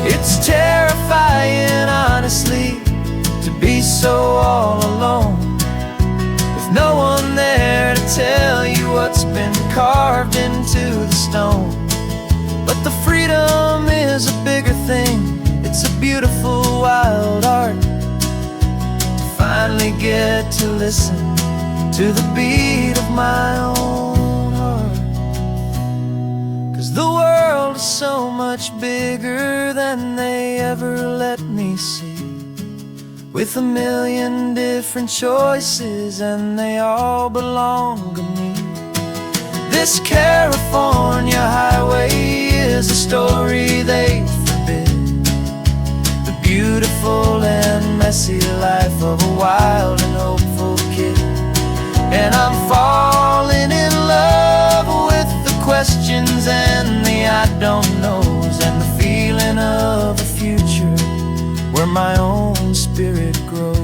It's terrifying, honestly, to be so all alone, with no one there to tell you what's been carved into the stone. But the freedom is a bigger thing. It's a beautiful wild art to finally get to listen to the beat of my own heart. 'Cause the world is so much bigger than they ever let me see, with a million different choices and they all belong to me. This California highway is a story they forbid, the beautiful and messy life of a wild and hopeful kid. And I'm falling in love with the questions and the I don't knows, and the feeling of a future where my own spirit grows.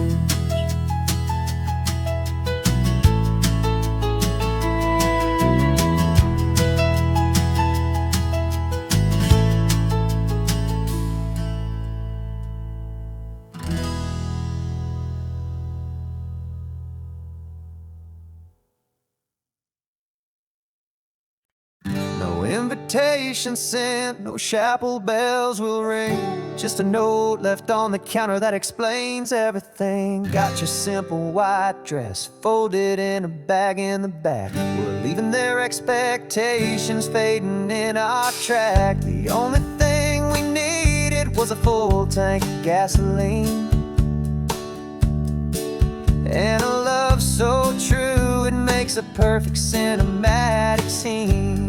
No invitation sent, no chapel bells will ring, just a note left on the counter that explains everything. Got your simple white dress folded in a bag in the back. We're leaving their expectations fading in our track. The only thing we needed was a full tank of gasoline, and a love so true it makes a perfect cinematic scene.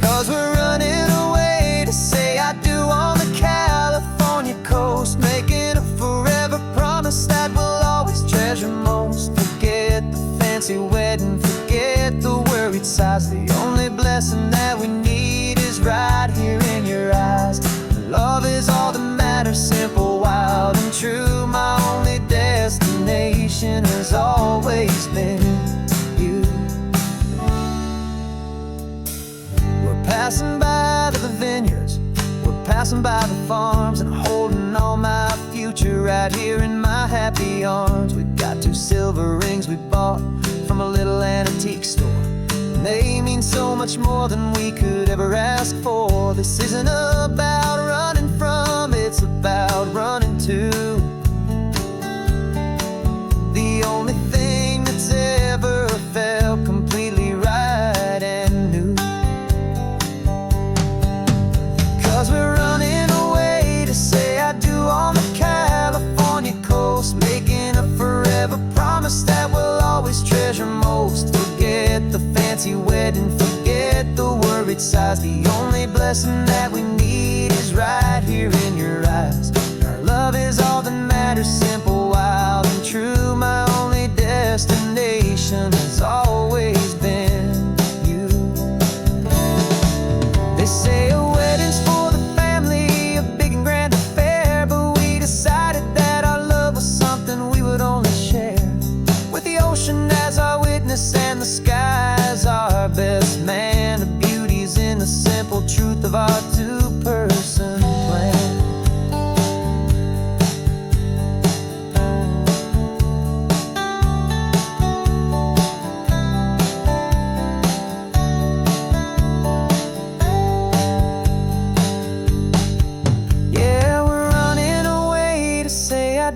'Cause we're running away to say I do on the California coast, making a forever promise that we'll always treasure most. Forget the fancy wedding, forget the worried sighs. The only blessing that we need is right here in your eyes. Love is all that matters, simple, wild and true. My only destination has always been you. We're passing by the vineyards, we're passing by the farms, and holding on my future right here in my happy arms. We've got 2 silver rings we bought from a little antique store, and they mean so much more than we could ever ask for. This isn't about running from, it's about running to the only thing that's ever felt completely right and new. 'Cause we're running away to say I do on the California coast, making a forever promise that we'll always treasure most. Forget the fancy wedding, forget the worried sighs. The only blessing that we need is right here in your eyes. Our love is all that matters, simple, wild and true. My only destination has always been you. They say a wedding's for the family, a big and grand affair, but we decided that our love was something we would only share, with the ocean as our witness and the sky as our best man. The beauty's in the simple truth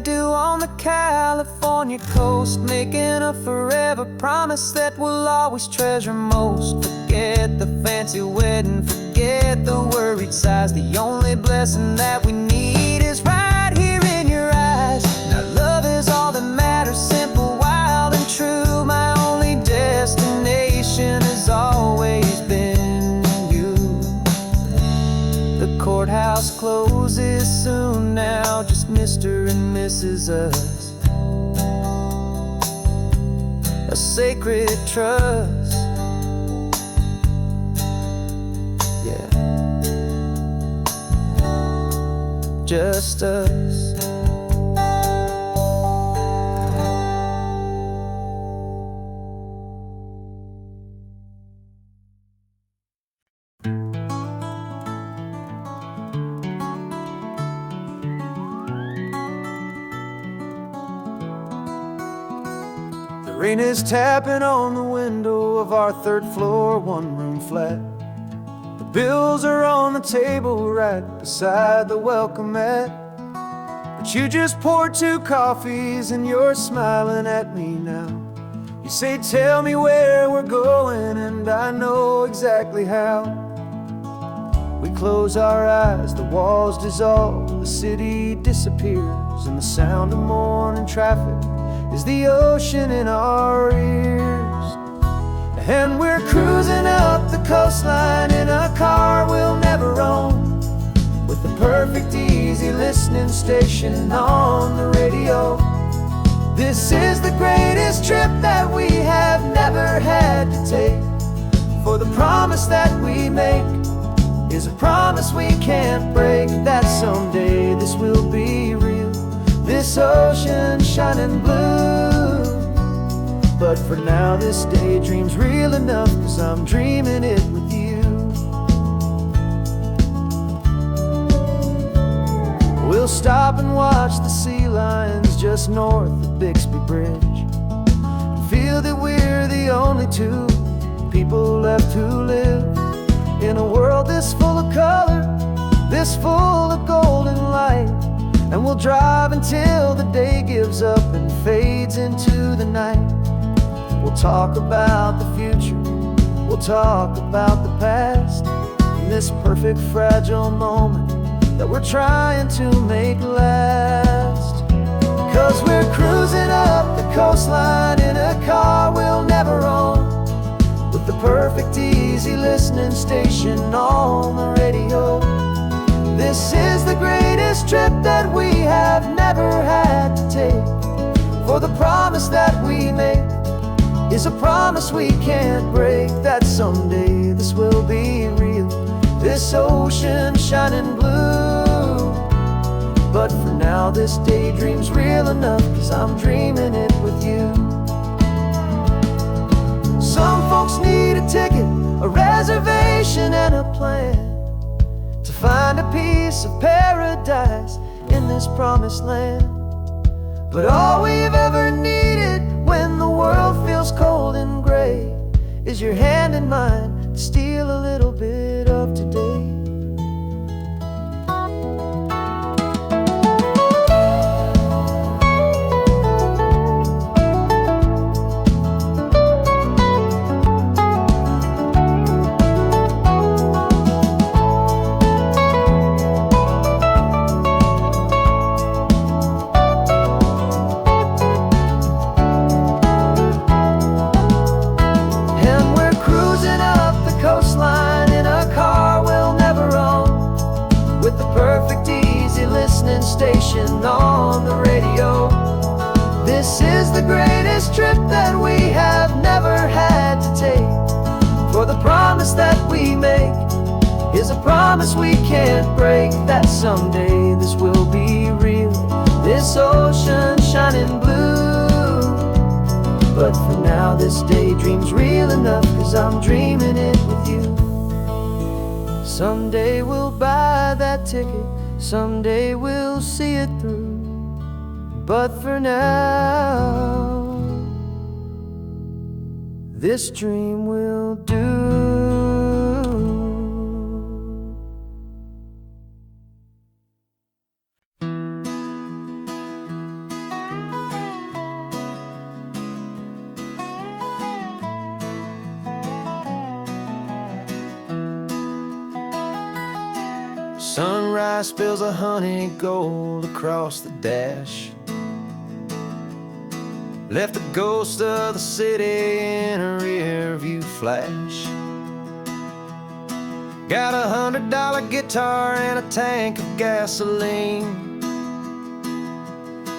do on the California coast, making a forever promise that we'll always treasure most. Forget the fancy wedding, forget the worried sighs. The only blessing that we need is right here in your eyes. Now love is all that matters, simple, wild, and true. My only destination has always been you. The courthouse closes soon now, just Mr. and Mrs. Us, a sacred trust. Yeah, just us. The rain is tapping on the window of our third floor, one-room flat. The bills are on the table right beside the welcome mat. But you just poured 2 coffees and you're smiling at me now. You say, tell me where we're going, and I know exactly how. We close our eyes, the walls dissolve, the city disappears, and the sound of morning traffic is the ocean in our ears. And we're cruising up the coastline in a car we'll never own, with the perfect easy listening station on the radio. This is the greatest trip that we have never had to take, for the promise that we make is a promise we can't break, that someday this will be real, this ocean shining blue. But for now this daydream's real enough, 'cause I'm dreaming it with you. We'll stop and watch the sea lions just north of Bixby Bridge, and feel that we're the only 2 people left who live in a world this full of color, this full of golden light. And we'll drive until the day gives up and fades into the night. We'll talk about the future, we'll talk about the past, in this perfect fragile moment that we're trying to make last. 'Cause we're cruising up the coastline in a car we'll never own, with the perfect easy listening station on the radio. This is the greatest trip that we have never had to take, for the promise that we make is a promise we can't break, that someday this will be real, this ocean shining blue. But for now this daydream's real enough, 'cause I'm dreaming it with you. Some folks need a ticket, a reservation, and a plan to find a piece of paradise in this promised land. But all we've ever needed when the world feels cold and gray is your hand in mine to steal a little bit of today. Station on the radio. This is the greatest trip that we have never had to take, for the promise that we make is a promise we can't break, that someday this will be real, this ocean shining blue. But for now this daydream's real enough, 'cause I'm dreaming it with you. Someday we'll buy that ticket, someday we'll see it through. But for now, this dream will do. Sunrise spills a honey gold across the dash. Left the ghost of the city in a rear view flash. Got a $100 guitar and a tank of gasoline,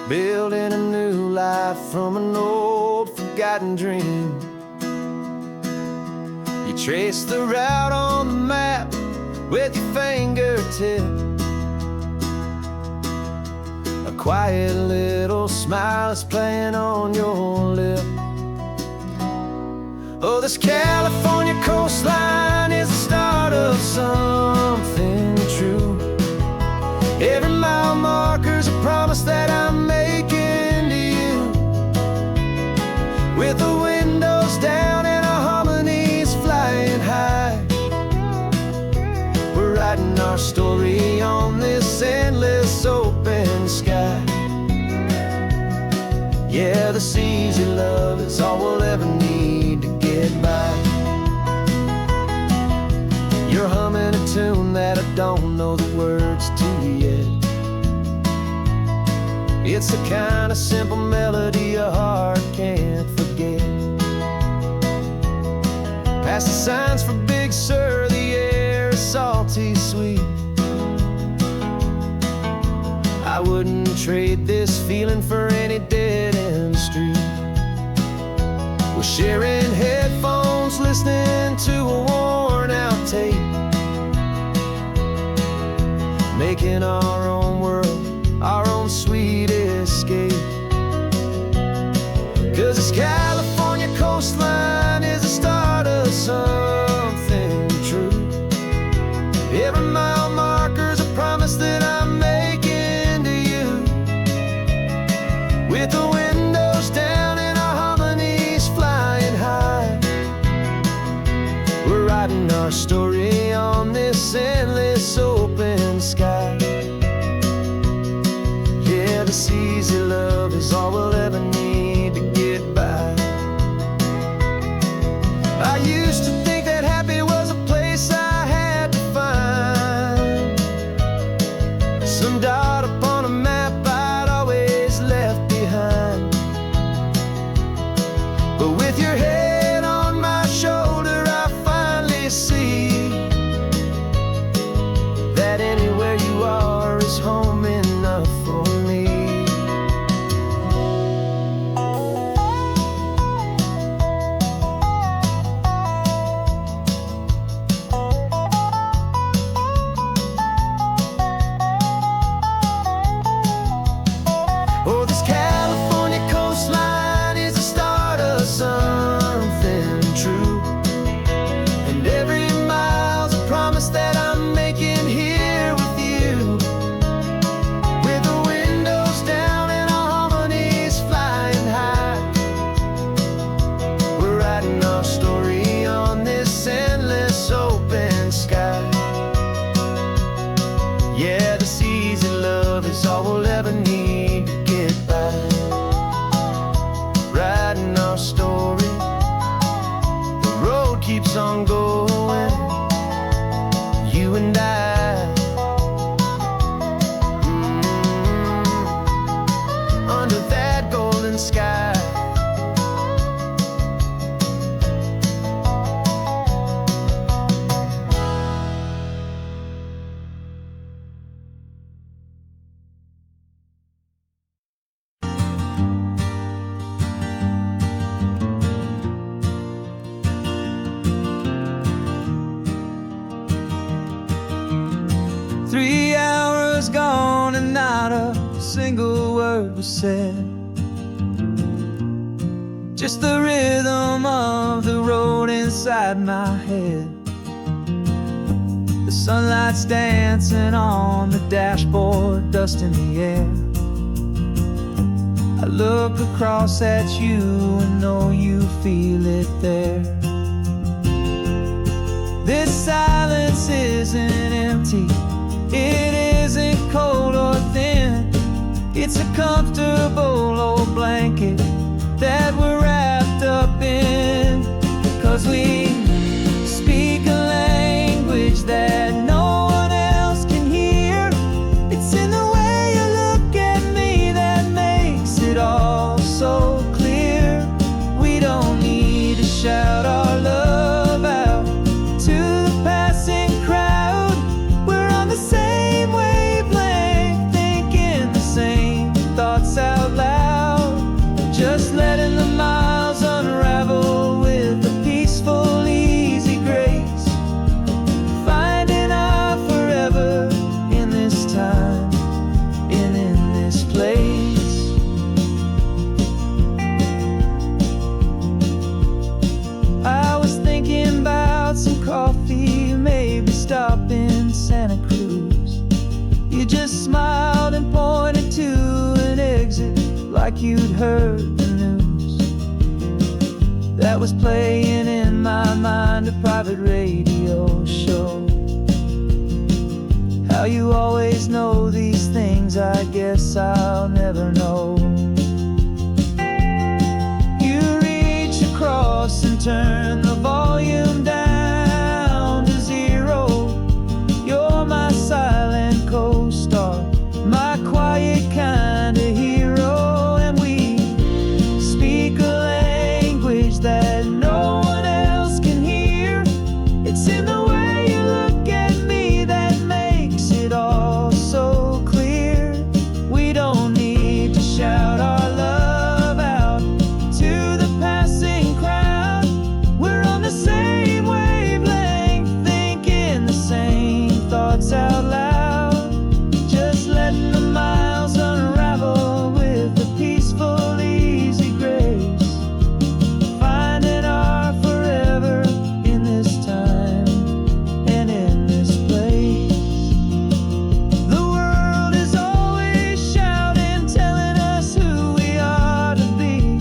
building a new life from an old forgotten dream. You trace the route on the map with your fingertip. A quiet little smile is playing on your lip. Oh, this California coastline is the start of something true. Every mile marker's a promise that I'm making to you. With the windows down and our harmonies flying high, we're writing our story on this endless open sky. Yeah, this easy love is all we'll ever need to get by. You're humming a tune that I don't know the words to yet. It's the kind of simple melody a heart can't forget. Past the signs for Big Sur, the air is salty sweet. I wouldn't trade this feeling for any dead-end street. We're sharing headphones, listening to a worn-out tape, making our own world, our own sweet escape. 'Cause this California coastline is the start of something true. Every mile marker's a promise that I'm making to you. With the windows down and our harmonies flying high, we're writing our story on this endless open sky. Yeah, this easy love is all we'll ever need to get by. I used to think that happy was a place I had to find, some dot upon a map I'd always left behind. But with your head on my shoulder, I finally see that anywhere you are is home enough for me. Oh, this California coastline is the start of something true. And every mile's a promise that I'm making here with you. With the windows down and our harmonies flying high, we're writing our story on this endless open sky. Yeah, this easy love is all we'll ever need to get by. Writing our story, the road keeps on going, you and I. Under that golden sky. Three hours gone and not a single word was said. Just the rhythm of the road inside my head. The sunlight's dancing on the dashboard, dust in the air. I look across at you and know you feel it there. This silence isn't empty, it isn't cold or thin. It's a comfortable old blanket that we're wrapped up in. 'Cause we speak a language that no one else can hear. just smiled and pointed to an exit like you'd heard the news. That was playing in my mind, a private radio show. How you always know these things, I guess I'll never know. You reach across and turn the volume down to 0. You're my silent co-star, my quiet kind of hero. And we speak a language that no one else can hear. It's in the way you look at me that makes it all so clear. We don't need to shout our love out to the passing crowd. We're on the same wavelength, thinking the same thoughts out loud. Just letting the miles unravel with a peaceful, easy grace. Finding our forever in this time and in this place. The world is always shouting, telling us who we are to be.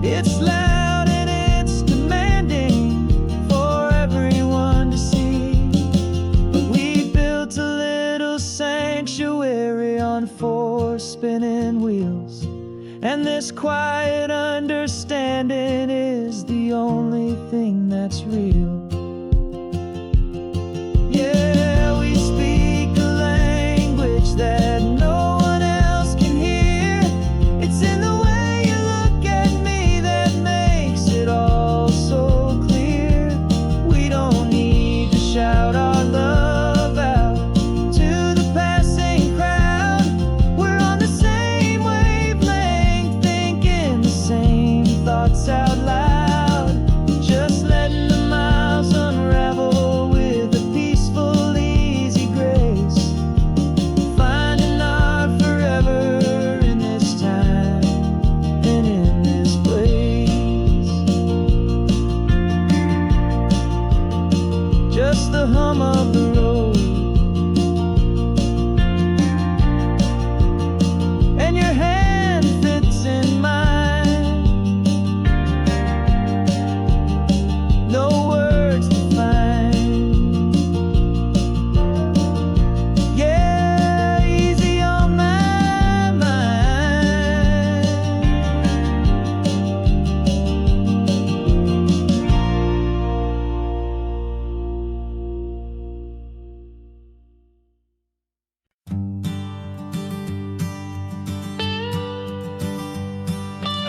It's loud and it's demanding for everyone to see. But we built a little sanctuary on 4 spinning wheels, and this quiet understanding is the only thing that's real. Yeah, we speak a language that no one else can hear. It's in the way you look at me that makes it all so clear. We don't need to shout our love out to the passing crowd. We're on the same wavelength, thinking the same thoughts out loud. Just letting the miles unravel with a peaceful, easy grace. Finding our forever in this time and in this place. Just the hum of the road and your hand fits in mine. No words to find. Yeah, easy on my mind.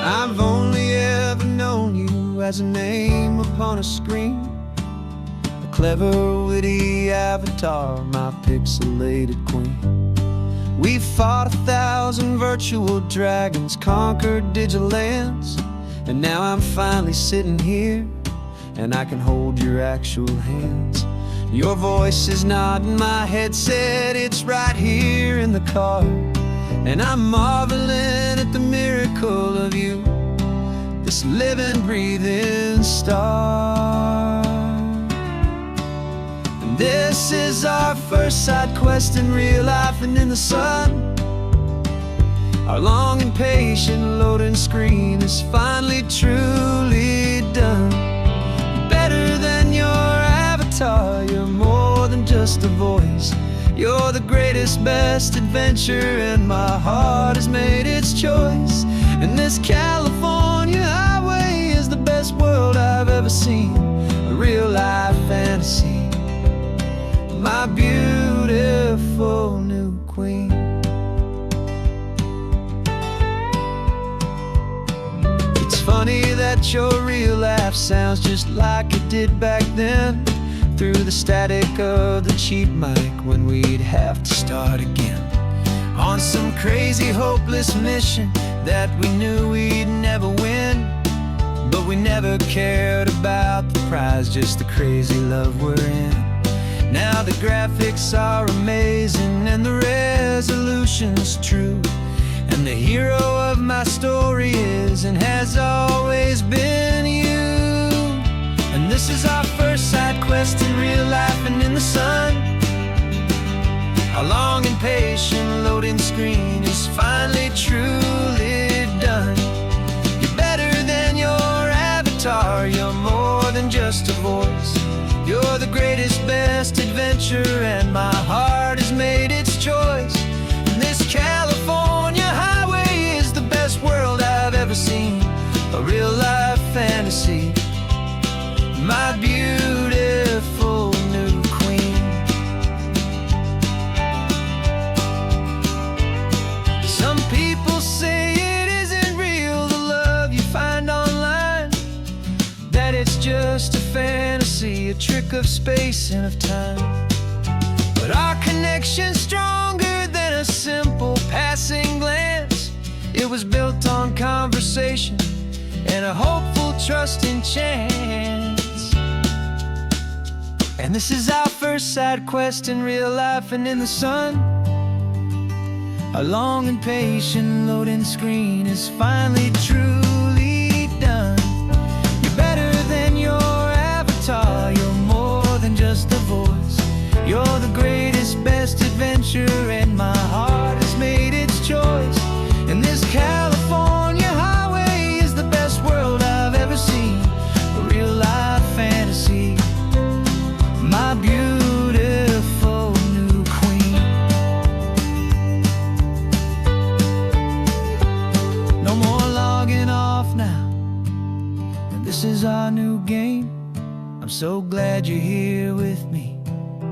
I've only ever known you as a name upon a screen, a clever, witty avatar, my pixelated queen. We fought 1,000 virtual dragons, conquered digital lands, and now I'm finally sitting here, and I can hold your actual hands. Your voice is not in my headset, it's right here in the car, and I'm marveling at the miracle of you, this living, breathing star. And this is our first side quest in real life and in the sun. Our long and patient loading screen is finally truly done. Better than your avatar, you're more than just a voice. You're the greatest, best adventure, and my heart has made its choice. And this California highway is the best world I've ever seen, a real-life fantasy, my beautiful new queen. It's funny that your real life sounds just like it did back then, through the static of the cheap mic when we'd have to start again, on some crazy hopeless mission that we knew we'd never win. But we never cared about the prize, just the crazy love we're in. Now the graphics are amazing and the resolution's true, and the hero of my story is and has always been you. And this is our first side quest in real life and in the sun. Our long and patient loading screen is finally truly done. You're better than your avatar, you're more than just a voice. You're the greatest, best adventure, and my heart has made its choice. And this California highway is the best world I've ever seen, a real-life fantasy, my beautiful new queen. Some people say it isn't real, the love you find online, that it's just a fantasy, a trick of space and of time. But our connection's stronger than a simple passing glance. It was built on conversation and a hopeful, trusting chance. And this is our first side quest in real life and in the sun. Our long and patient loading screen is finally truly done. You're better than your avatar, you're more than just a voice. You're the greatest, best adventure, and my heart has made its choice. And this California highway is the best world I've ever seen, a real-life fantasy, my beautiful new queen. No more logging off now, and this is our new game. I'm so glad you're here with me,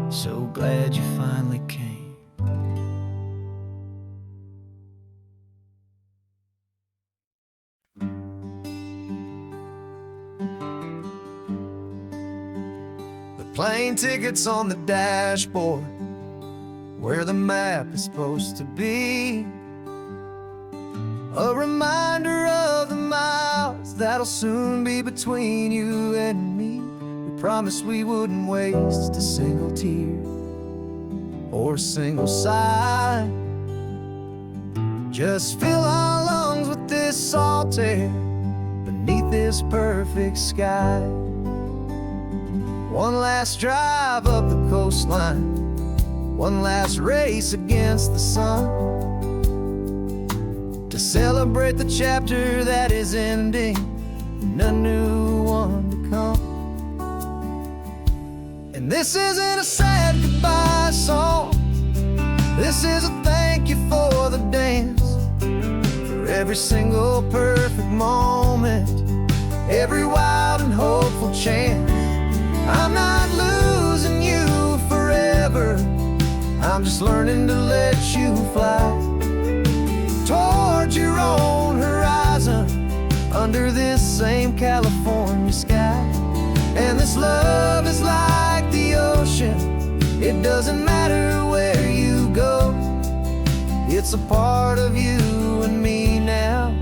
so glad you finally came. Plane tickets on the dashboard, where the map is supposed to be. A reminder of the miles that'll soon be between you and me. We promised we wouldn't waste a single tear or a single sigh. Just fill our lungs with this salt air beneath this perfect sky. One last drive up the coastline, one last race against the sun, to celebrate the chapter that is ending and a new one to come. And this isn't a sad goodbye song, this is a thank you for the dance, for every single perfect moment, every wild and hopeful chance. I'm not losing you forever, I'm just learning to let you fly towards your own horizon, under this same California sky. And this love is like the ocean, it doesn't matter where you go, it's a part of you and me now,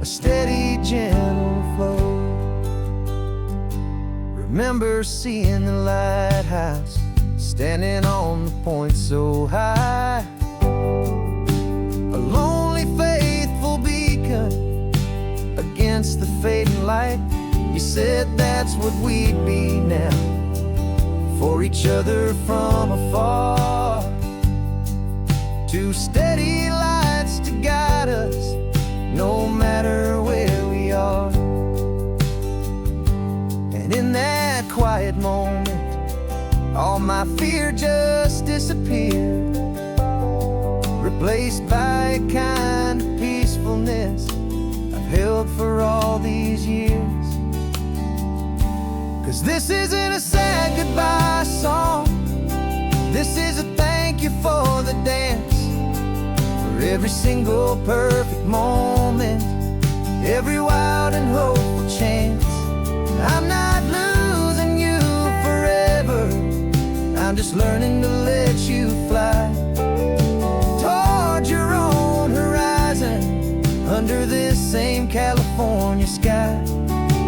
a steady, gentle flow. Remember seeing the lighthouse, standing on the point so high, a lonely, faithful beacon against the fading light. You said that's what we'd be now, for each other from afar. Two steady lights to guide us, no matter where we are. And in that quiet moment, all my fear just disappeared, replaced by a kind of peacefulness I've held for all these years. 'Cause this isn't a sad goodbye song, this is a thank you for the dance, for every single perfect moment, every wild and hopeful chance. I'm not losing you forever, I'm just learning to let you fly towards your own horizon, under this same California sky.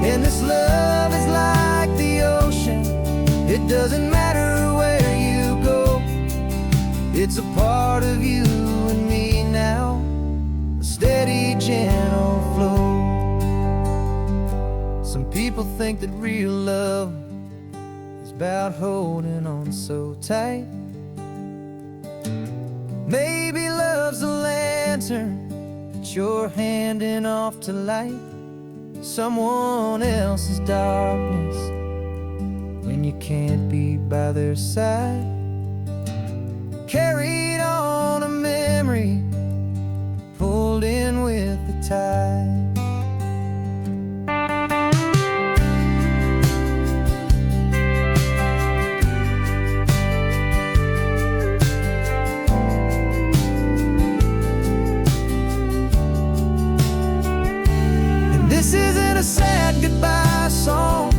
And this love is like the ocean, it doesn't matter where you go, it's a part of you and me now, a steady, gentle flow. Some people think that real love is about holding on so tight, Maybe love's a lantern that you're handing off to light someone else's darkness when you can't be by their side. Carried on a memory, pulled in with the tide. This isn't a sad goodbye song.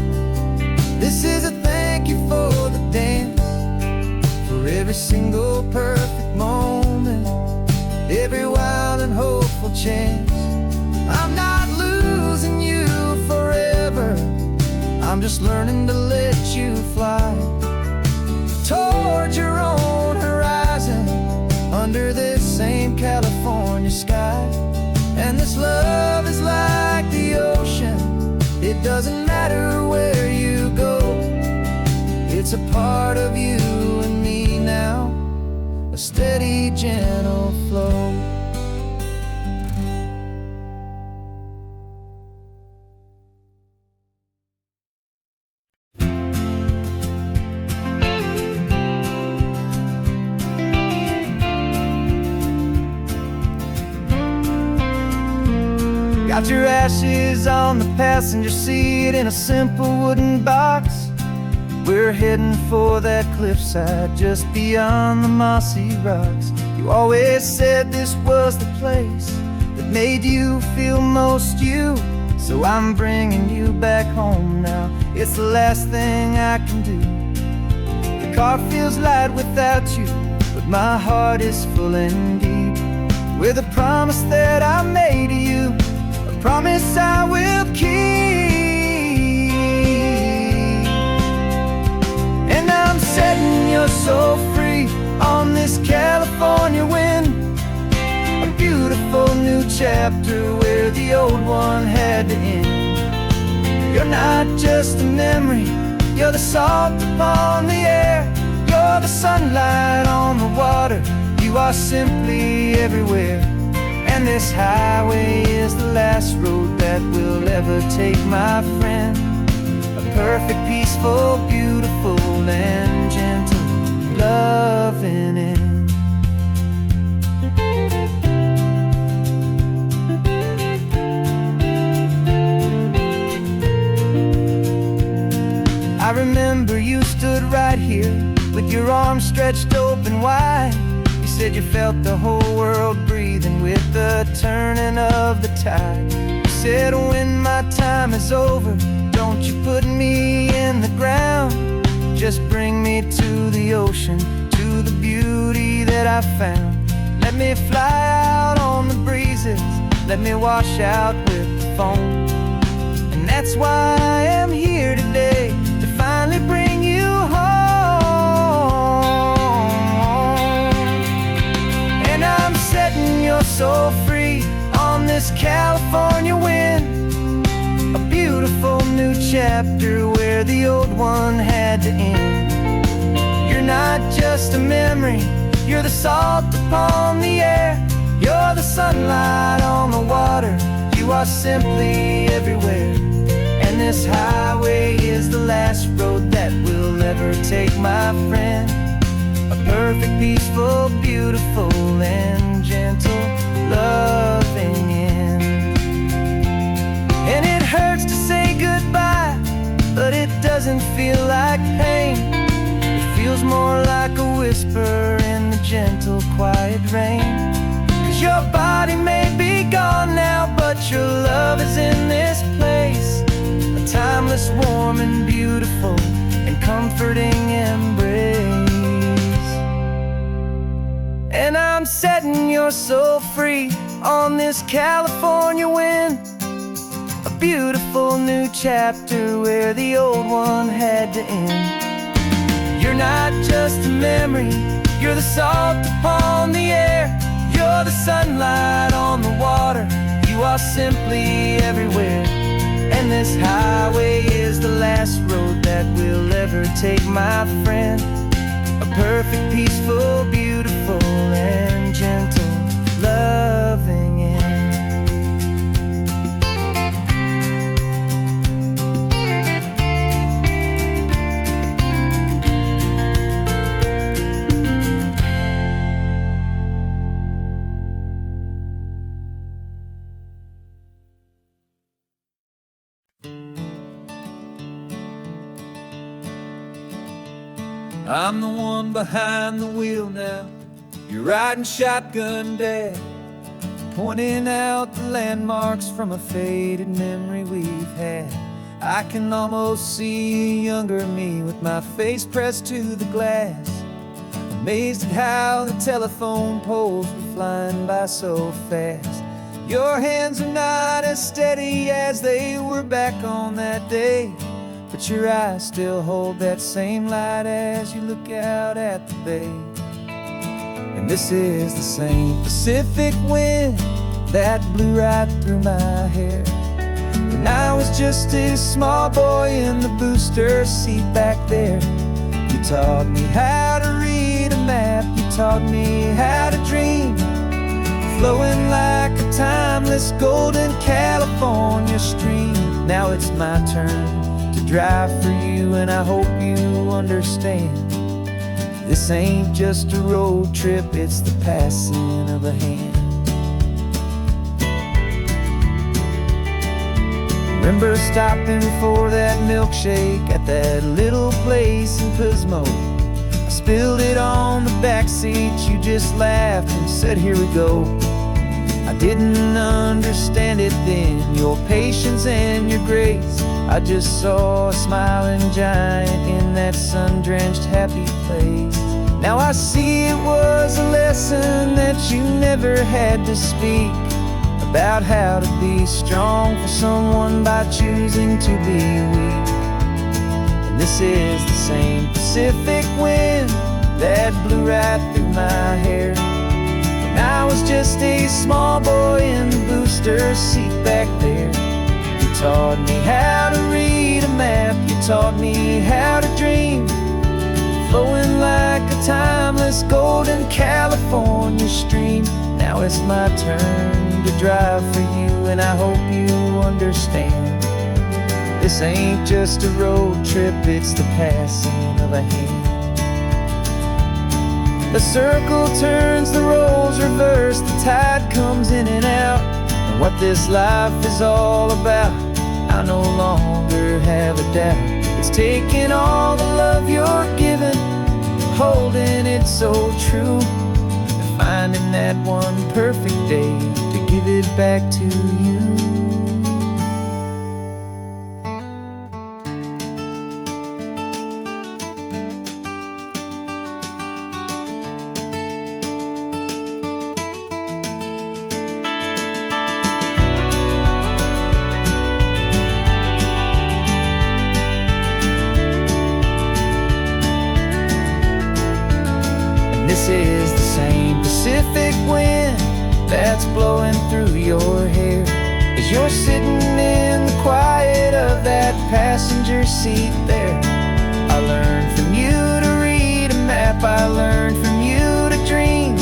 This is a thank you for the dance, for every single perfect moment, every wild and hopeful chance. I'm not losing you forever, I'm just learning to let you fly towards your own horizon, under this same California sky. And this love is like the ocean, it doesn't matter where you go. It's a part of you and me now, a steady, gentle flow. Got your ashes on the passenger seat in a simple wooden box. We're heading for that cliffside just beyond the mossy rocks. You always said this was the place that made you feel most you, so I'm bringing you back home now. It's the last thing I can do. The car feels light without you, but my heart is full and deep with a promise that I made to you, a promise I will keep. And I'm setting your soul free on this California wind, a beautiful new chapter where the old one had to end. You're not just a memory, you're the salt upon the air, you're the sunlight on the water, you are simply everywhere. And this highway is the last road that we'll ever take, my friend. A perfect, peaceful, beautiful, and gentle loving end. I remember you stood right here with your arms stretched open wide. You said you felt the whole world breathing with the turning of the tide. You said when my time is over, don't you put me in the ground, just bring me to the ocean, to the beauty that I found. Let me fly out on the breezes, let me wash out with the foam. And that's why I am here today, to finally bring you home. And I'm setting your soul free on this California wind, a beautiful new chapter where the old one had to end. You're not just a memory, you're the salt upon the air, you're the sunlight on the water, you are simply everywhere. And this highway is the last road that we'll ever take, my friend. A perfect, peaceful, beautiful, and gentle loving end. And it hurts to say goodbye, but it doesn't feel like pain. It feels more like a whisper in the gentle, quiet rain. 'Cause your body may be gone now, but your love is in this place, a timeless, warm, and beautiful, and comforting embrace. And I'm setting your soul free on this California wind, a beautiful new chapter where the old one had to end. You're not just a memory, you're the salt upon the air, you're the sunlight on the water, you are simply everywhere. And this highway is the last road that we'll ever take, my friend. A perfect, peaceful, beautiful, and gentle, loving end. I'm the one behind the wheel now. You're riding shotgun, Dad, pointing out the landmarks from a faded memory we've had. I can almost see a younger me with my face pressed to the glass, amazed at how the telephone poles were flying by so fast. Your hands are not as steady as they were back on that day, but your eyes still hold that same light as you look out at the bay. And this is the same Pacific wind that blew right through my hair when I was just a small boy in the booster seat back there. You taught me how to read a map, you taught me how to dream, flowing like a timeless golden California stream. Now it's my turn to drive for you, and I hope you understand. This ain't just a road trip, it's the passing of a hand. Remember stopping for that milkshake at that little place in Pismo? I spilled it on the back seat, you just laughed and said, "Here we go." I didn't understand it then, your patience and your grace. I just saw a smiling giant in that sun-drenched happy place. Now I see it was a lesson that you never had to speak, about how to be strong for someone by choosing to be weak. And this is the same Pacific wind that blew right through my hair when I was just a small boy in the booster seat back there. You taught me how to read a map, you taught me how to dream, flowing like a timeless golden California stream. Now it's my turn to drive for you, and I hope you understand. This ain't just a road trip, it's the passing of a hand. The circle turns, the roles reverse, the tide comes in and out. And what this life is all about, I no longer have a doubt. It's taking all the love you're giving, holding it so true, and finding that one perfect day to give it back to you. This is the same Pacific wind that's blowing through your hair as you're sitting in the quiet of that passenger seat there. I learned from you to read a map, I learned from you to dream,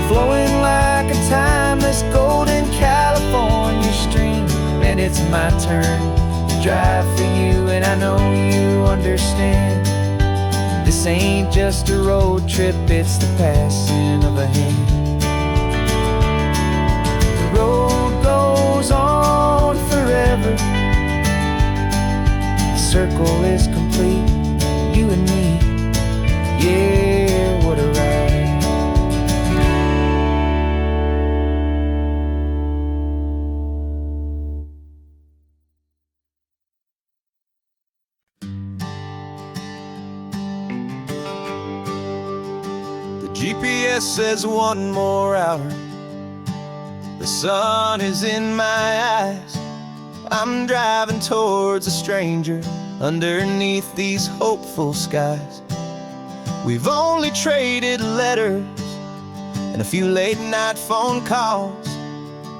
flowing like a timeless golden California stream. And it's my turn to drive for you, and I know you understand. This ain't just a road trip, it's the passing of a hand. The road goes on forever, the circle is complete, you and me, yeah, what a ride. GPS says one more hour, the sun is in my eyes. I'm driving towards a stranger underneath these hopeful skies. We've only traded letters and a few late night phone calls,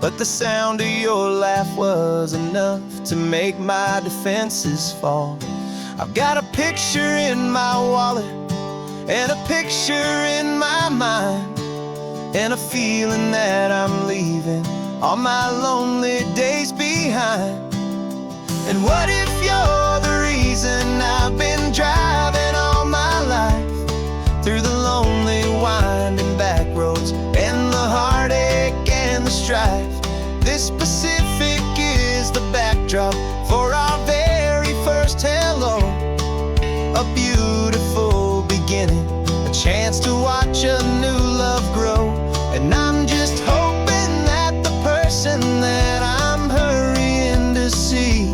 but the sound of your laugh was enough to make my defenses fall. I've got a picture in my wallet and a picture in my mind, and a feeling that I'm leaving all my lonely days behind. And what if you're the reason I've been driving all my life, through the lonely winding back roads and the heartache and the strife? This Pacific is the backdrop for our very first hello, a beautiful beginning, a chance to watch a new love grow. And I'm just hoping that the person that I'm hurrying to see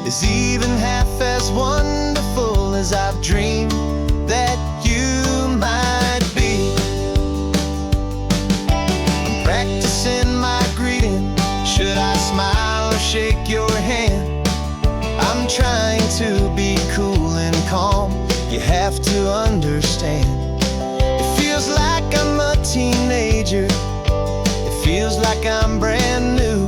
is even half as wonderful as I've dreamed that you might be. I'm practicing my greeting. Should I smile or shake your hand? I'm trying to be cool and calm. You have to understand, it feels like I'm a teenager. It feels like I'm brand new.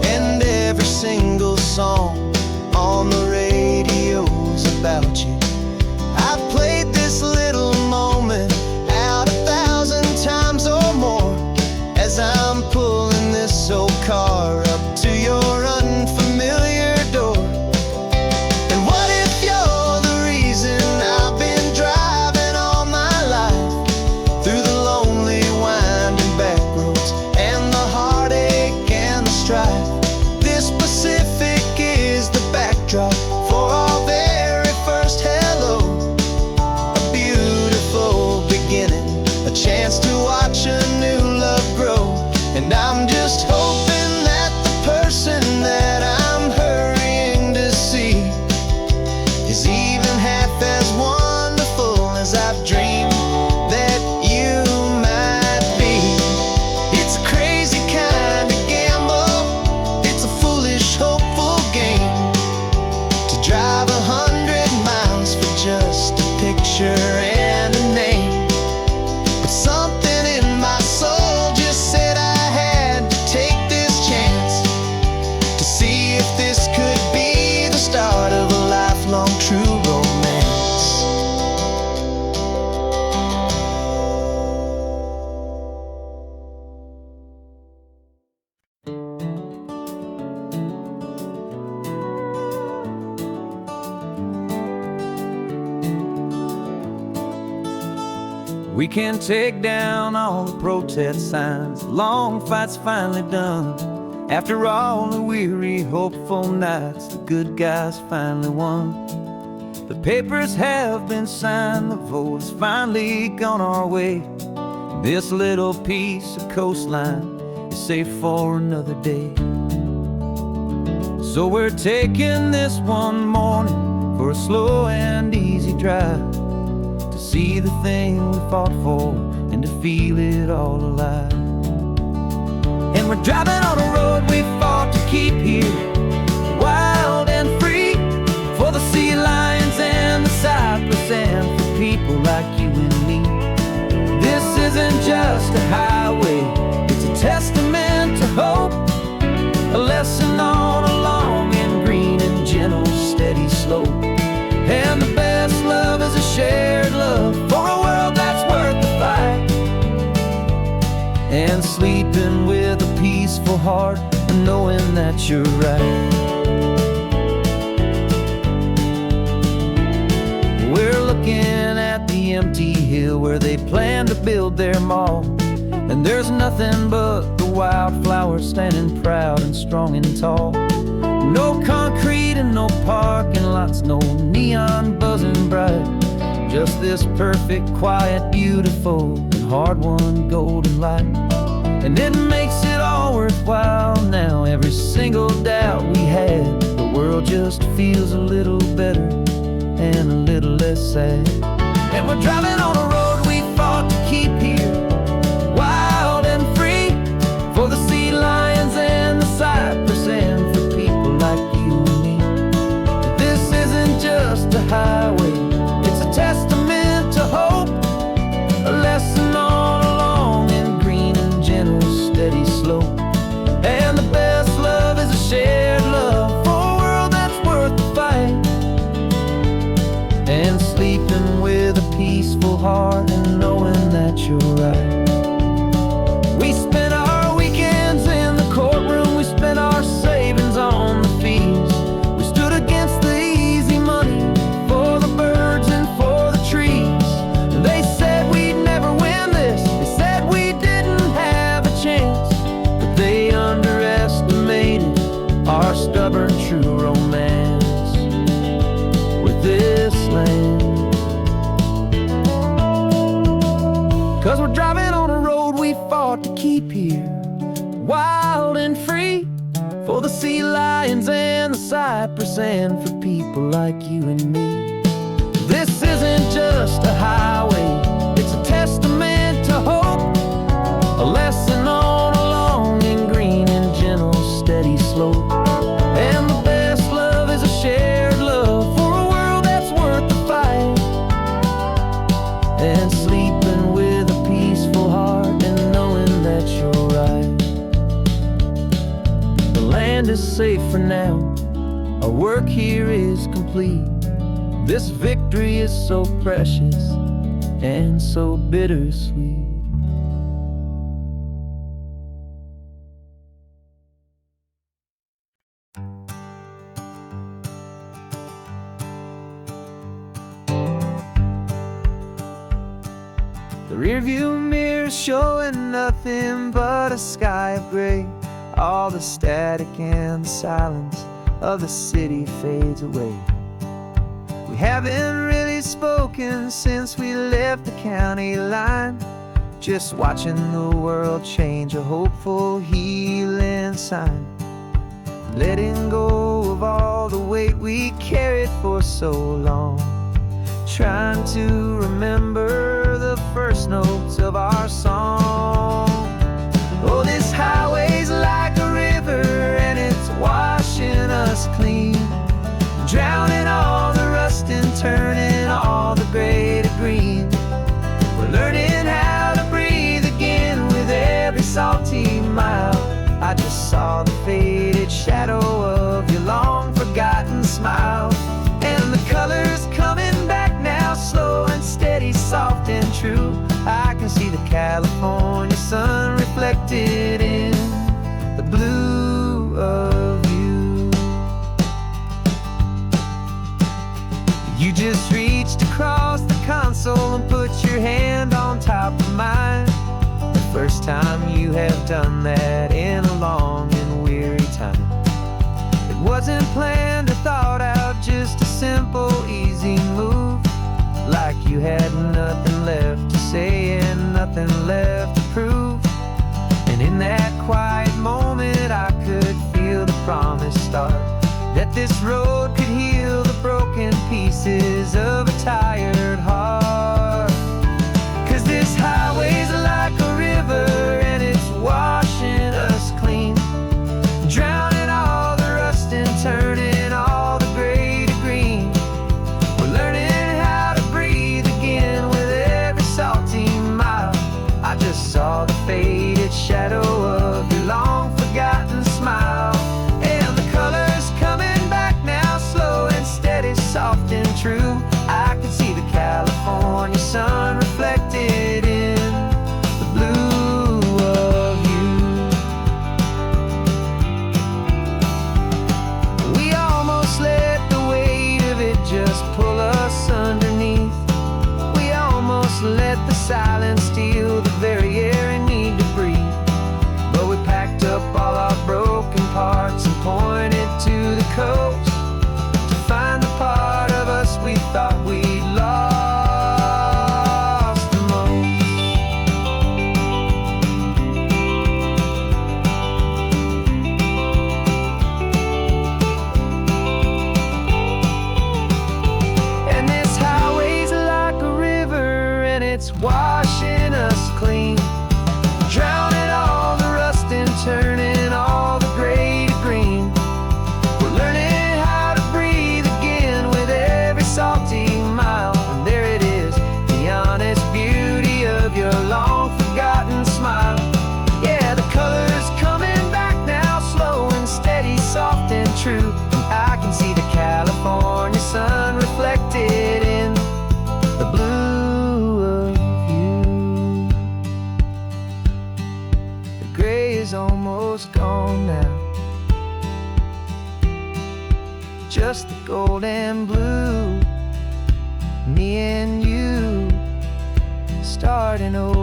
And every single song on the radio's about you. I've played this little moment out 1,000 times or more, as I'm pulling this old car up to your unfamiliar door. And what if you're the reason I've been driving all my life, through the lonely winding back roads and the heartache and the strife? This Pacific is the backdrop for our very first hello, a beautiful beginning, a chance to watch a new love grow. And I'm just hoping that the person that I'm hurrying to see is even half as wonderful as I've dreamed that you might be. It's a crazy kind of gamble, it's a foolish, hopeful game, to drive 100 miles for just a picture and a name. But something in my soul just said I had to take this chance, to see if this could be the start of a lifelong true romance. We can take down all the protest signs, long fight's finally done. After all the weary, hopeful nights, the good guys finally won. The papers have been signed, the vote has finally gone our way. This little piece of coastline is safe for another day. So we're taking this one morning for a slow and easy drive, to see the thing we fought for and to feel it all alive. And we're driving on a road we fought to keep here, wild and free, for the sea lions and the cypress and for people like you and me. This isn't just a highway, it's a testament to hope, a lesson on a long and green and gentle steady slope. And the best love is a shared love for a world that's worth the fight, and sleeping with a peaceful heart and knowing that you're right. We're looking at the empty hill where they plan to build their mall, and there's nothing but the wildflowers standing proud and strong and tall. No concrete and no parking lots, no neon buzzing bright, just this perfect, quiet, beautiful, and hard-won golden light. And it makes it all worthwhile now, every single doubt we had. The world just feels a little better and a little less sad. And we're driving on a road we fought to keep here, wild and free, for the sea lions and the cypress and for people like you and me. This isn't just a highway, it's a testament to hope, a lesson on a long and green and gentle steady slope. And the best love is a shared love for a world that's worth the fight, and sleeping with a peaceful heart for the sea lions and the cypress, and for people like you and me. This isn't just a highway, it's a testament to hope, a lesson on a long and green and gentle steady slope. And the best love is a shared love for a world that's worth the fight, and sleeping with a peaceful heart and knowing that you're right. The land is safe for now, our work here is complete. This victory is so precious and so bittersweet. The rearview mirror's showing nothing but a sky of gray. All the static and the silence of the city fades away. We haven't really spoken since we left the county line, just watching the world change, a hopeful healing sign. Letting go of all the weight we carried for so long, trying to remember the first notes of our song. Oh, this highway's like a river and it's washing us clean, drowning all the rust and turning all the gray to green. We're learning how to breathe again with every salty mile. I just saw the faded shadow of your long forgotten smile, and the colors coming back now, slow and steady, soft and true. I can see the California sun reflected in the blue of you. You just reached across the console and put your hand on top of mine. The first time you have done that in a long and weary time. It wasn't planned or thought out, just a simple, easy move. Like you had nothing left to say and nothing left to prove. And in that quiet moment I could feel the promise start, that this road could heal the broken pieces of a tired heart. 'Cause this highway's like a river and it's washing us clean, drowning all the rust and turning all the gray to green. We're learning how to breathe again with every salty mile. I just saw the faded shadow of your long forgotten smile, and the colors coming back now, slow and steady, soft and true. I can see the California sun reflected in the blue of you. We almost let the weight of it just pull us underneath. We almost let the silence steal the very air I need to breathe. But we packed up all our broken parts and pointed to the coast to find the part of us we thought we'd lost the most. And this highway's like a river and it's washing us clean, drowning all the rust and turning all the gray to green. We're learning how to breathe again with every salty mile. And there it is, the honest beauty of your long forgotten smile. Yeah, the colors coming back now, slow and steady, soft and true. I can see the California sun reflected in the blue of you. The gray is almost gone now, just the gold and blue. Me and you starting over.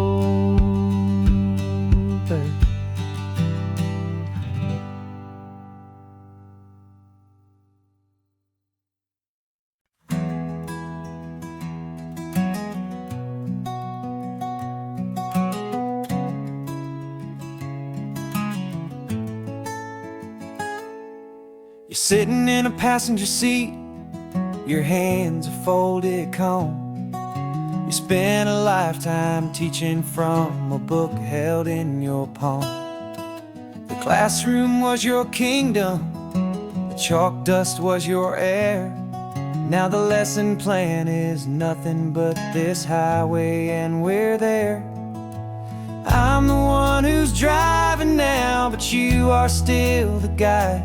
You're sitting in a passenger seat, your hands are folded calm. You spent a lifetime teaching from a book held in your palm. The classroom was your kingdom, the chalk dust was your air. Now the lesson plan is nothing but this highway and we're there. I'm the one who's driving now, but you are still the guide,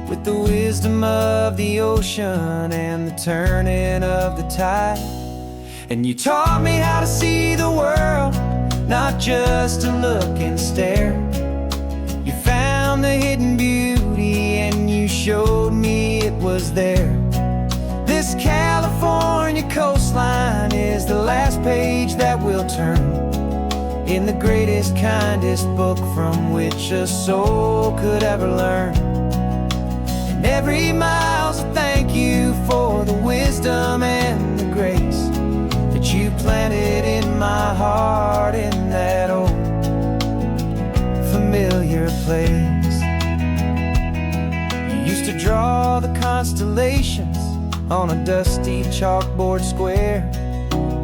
with the wisdom of the ocean and the turning of the tide. And you taught me how to see the world, not just to look and stare. You found the hidden beauty and you showed me it was there. This California coastline is the last page that we'll turn in the greatest, kindest book from which a soul could ever learn. And every mile's a thank you for the wisdom and the grace that you planted in my heart in that old familiar place. You used to draw the constellations on a dusty chalkboard square.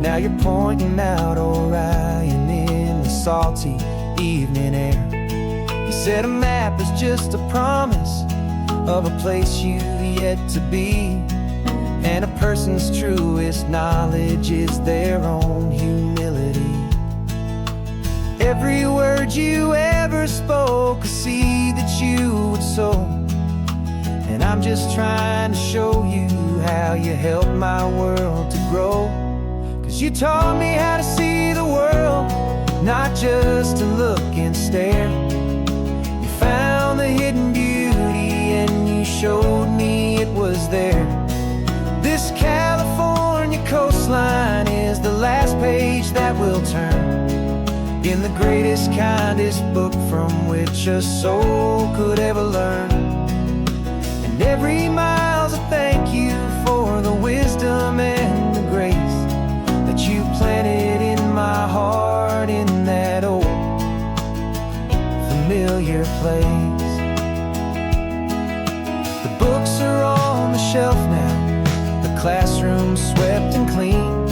Now you're pointing out Orion in the salty evening air. You said a map is just a promise of a place you've yet to be, and a person's truest knowledge is their own humility. Every word you ever spoke, a seed that you would sow, and I'm just trying to show you how you helped my world to grow. 'Cause you taught me how to see the world, not just to look and stare. You found the hidden beauty and you showed me it was there. This California coastline is the last page that we'll turn in the greatest, kindest book from which a soul could ever learn. And every mile's a thank you for the wisdom and the grace that you planted in my heart in that old familiar place. The books are on the shelf now, the classroom swept and clean,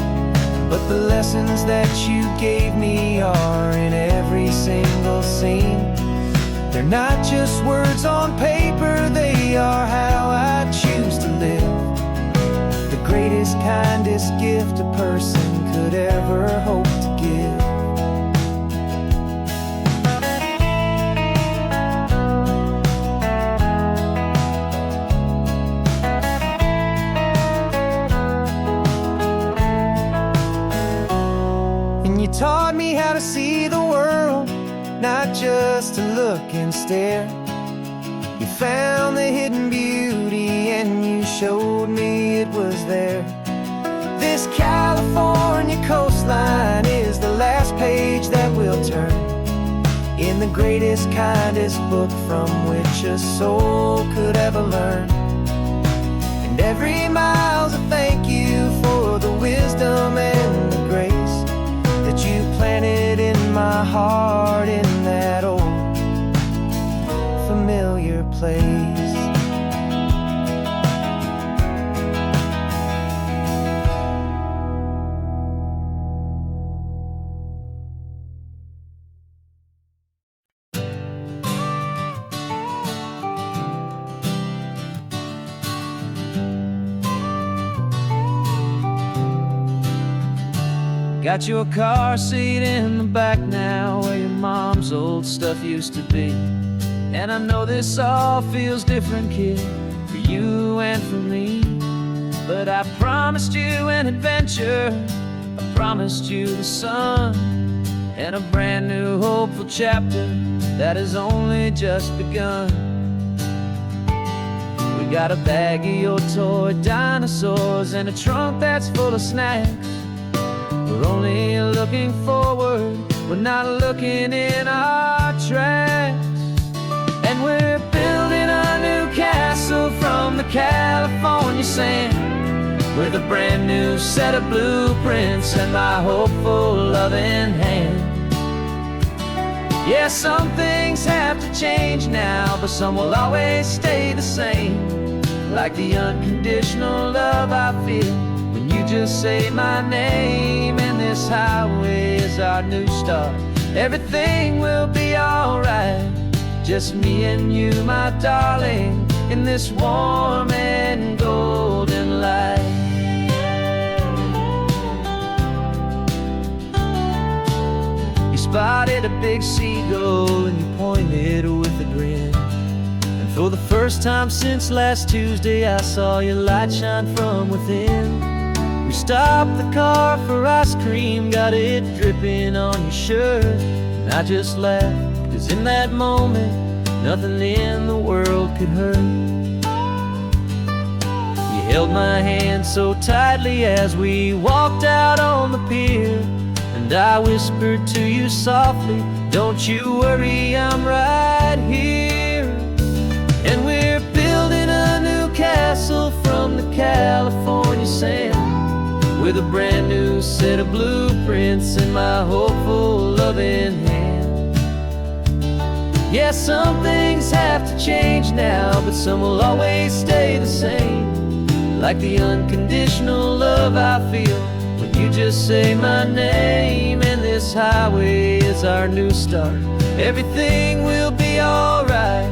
but the lessons that you gave me are in every single scene. They're not just words on paper, they are how I choose to live. The greatest, kindest gift a person could ever hope to give. And you taught me how to see the world, not just to look and stare. You found the hidden beauty and you showed me it was there. This California coastline is the last page that we'll turn in the greatest, kindest book from which a soul could ever learn. And every mile's a thank you for the wisdom and the grace that you planted in my heart in that old familiar place. Got your car seat in the back now, where your mom's old stuff used to be. And I know this all feels different, kid, for you and for me. But I promised you an adventure, I promised you the sun, and a brand new hopeful chapter that has only just begun. We got a bag of your toy dinosaurs and a trunk that's full of snacks. We're only looking forward, we're not looking in our tracks. And we're building a new castle from the California sand, with a brand new set of blueprints and my hopeful loving hand. Yeah, some things have to change now, but some will always stay the same. Like the unconditional love I feel when you just say my name. And this highway is our new start. Everything will be alright. Just me and you, my darling, in this warm and golden light. Spotted a big seagull and you pointed with a grin. And for the first time since last Tuesday, I saw your light shine from within. We stopped the car for ice cream, got it dripping on your shirt. And I just laughed, 'cause in that moment, nothing in the world could hurt. You held my hand so tightly as we walked out on the pier. And I whispered to you softly, don't you worry, I'm right here. And we're building a new castle from the California sand, with a brand new set of blueprints in my hopeful, loving hand. Yeah, some things have to change now, but some will always stay the same. Like the unconditional love I feel when you just say my name. And this highway is our new start. Everything will be alright.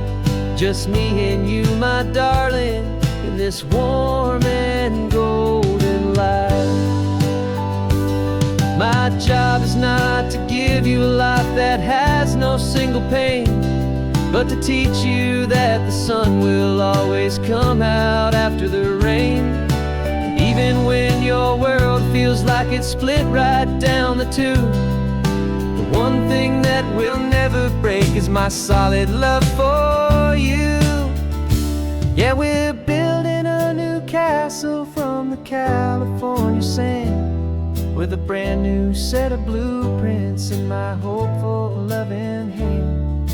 Just me and you, my darling, in this warm and golden light. My job is not to give you a life that has no single pain, but to teach you that the sun will always come out after the rain. Even when your world feels like it's split right down the two, the one thing that will never break is my solid love for you. Yeah, we're building a new castle from the California sand, with a brand new set of blueprints in my hopeful, loving hand.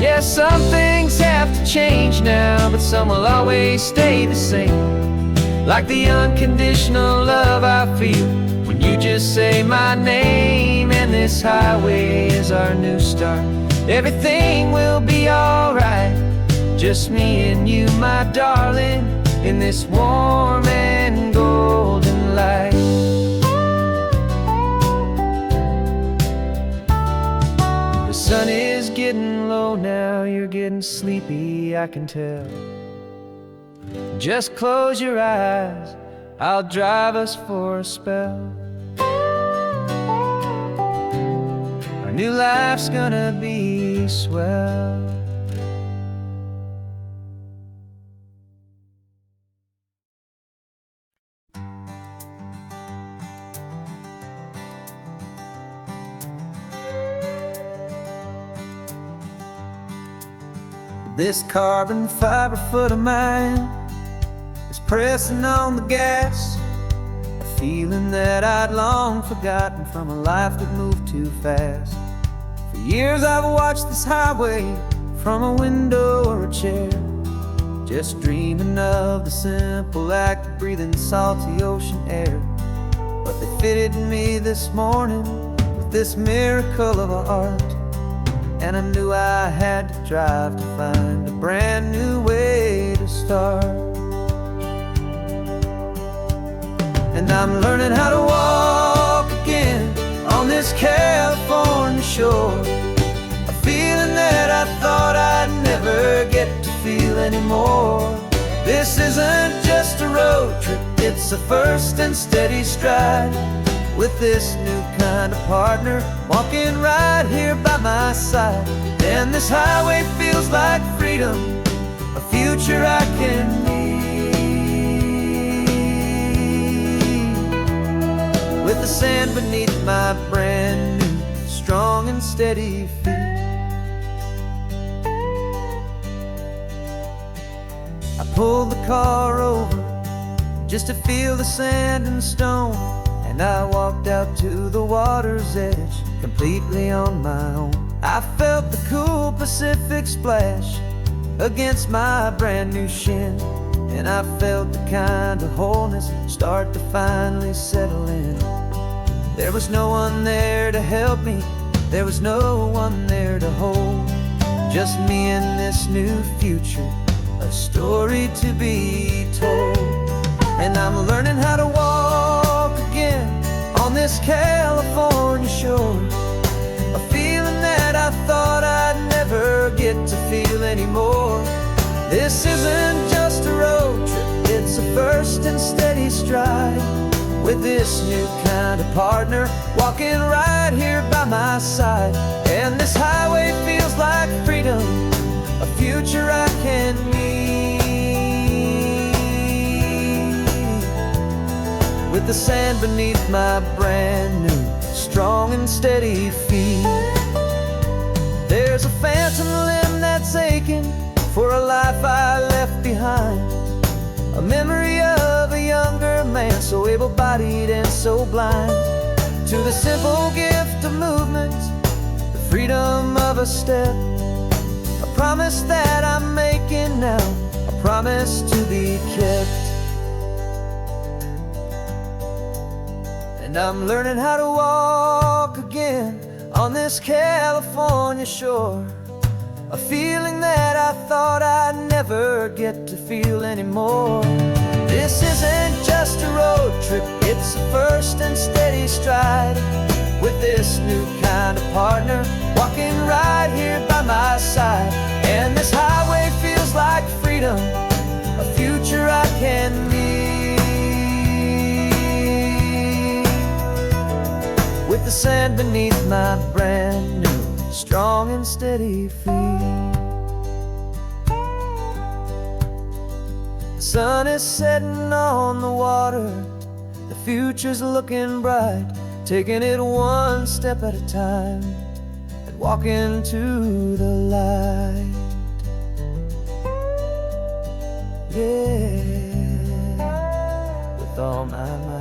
Yeah, some things have to change now, but some will always stay the same. Like the unconditional love I feel when you just say my name. And this highway is our new start. Everything will be alright. Just me and you, my darling, in this warm and golden light. The sun is getting low now, you're getting sleepy, I can tell. Just close your eyes, I'll drive us for a spell. Our new life's gonna be swell. This carbon fiber foot of mine is pressing on the gas, a feeling that I'd long forgotten from a life that moved too fast. For years I've watched this highway from a window or a chair, just dreaming of the simple act of breathing salty ocean air. But they fitted me this morning with this miracle of art, and I knew I had to drive to find a brand new way to start. And I'm learning how to walk again on this California shore, a feeling that I thought I'd never get to feel anymore. This isn't just a road trip, it's a first and steady stride, with this new kind of partner walking right here by my side. And this highway feels like freedom, a future I can need, with the sand beneath my brand new strong and steady feet. I pulled the car over just to feel the sand and stone, and I walked out to the water's edge completely on my own. I felt the cool Pacific splash against my brand new shin, and I felt the kind of wholeness start to finally settle in. There was no one there to help me, There was no one there to hold, just me and this new future, a story to be told. And I'm learning how to walk again on this California shore, a feeling that I thought I'd never get to feel anymore. This isn't just a road trip, it's a first and steady stride, with this new kind of partner walking right here by my side. And this highway feels like freedom, a future I can meet, with the sand beneath my brand new, strong and steady feet. There's a phantom limb that's aching for a life I left behind, a memory of a younger man, so able-bodied and so blind, to the simple gift of movement, the freedom of a step, a promise that I'm making now, a promise to be kept. And I'm learning how to walk again on this California shore, a feeling that I thought I'd never get to feel anymore. This isn't just a road trip, it's a first and steady stride, with this new kind of partner walking right here by my side. And this highway feels like freedom, a future I can meet, with the sand beneath my brand new, strong and steady feet. The sun is setting on the water, the future's looking bright, taking it one step at a time and walking to the light. Yeah, with all my might.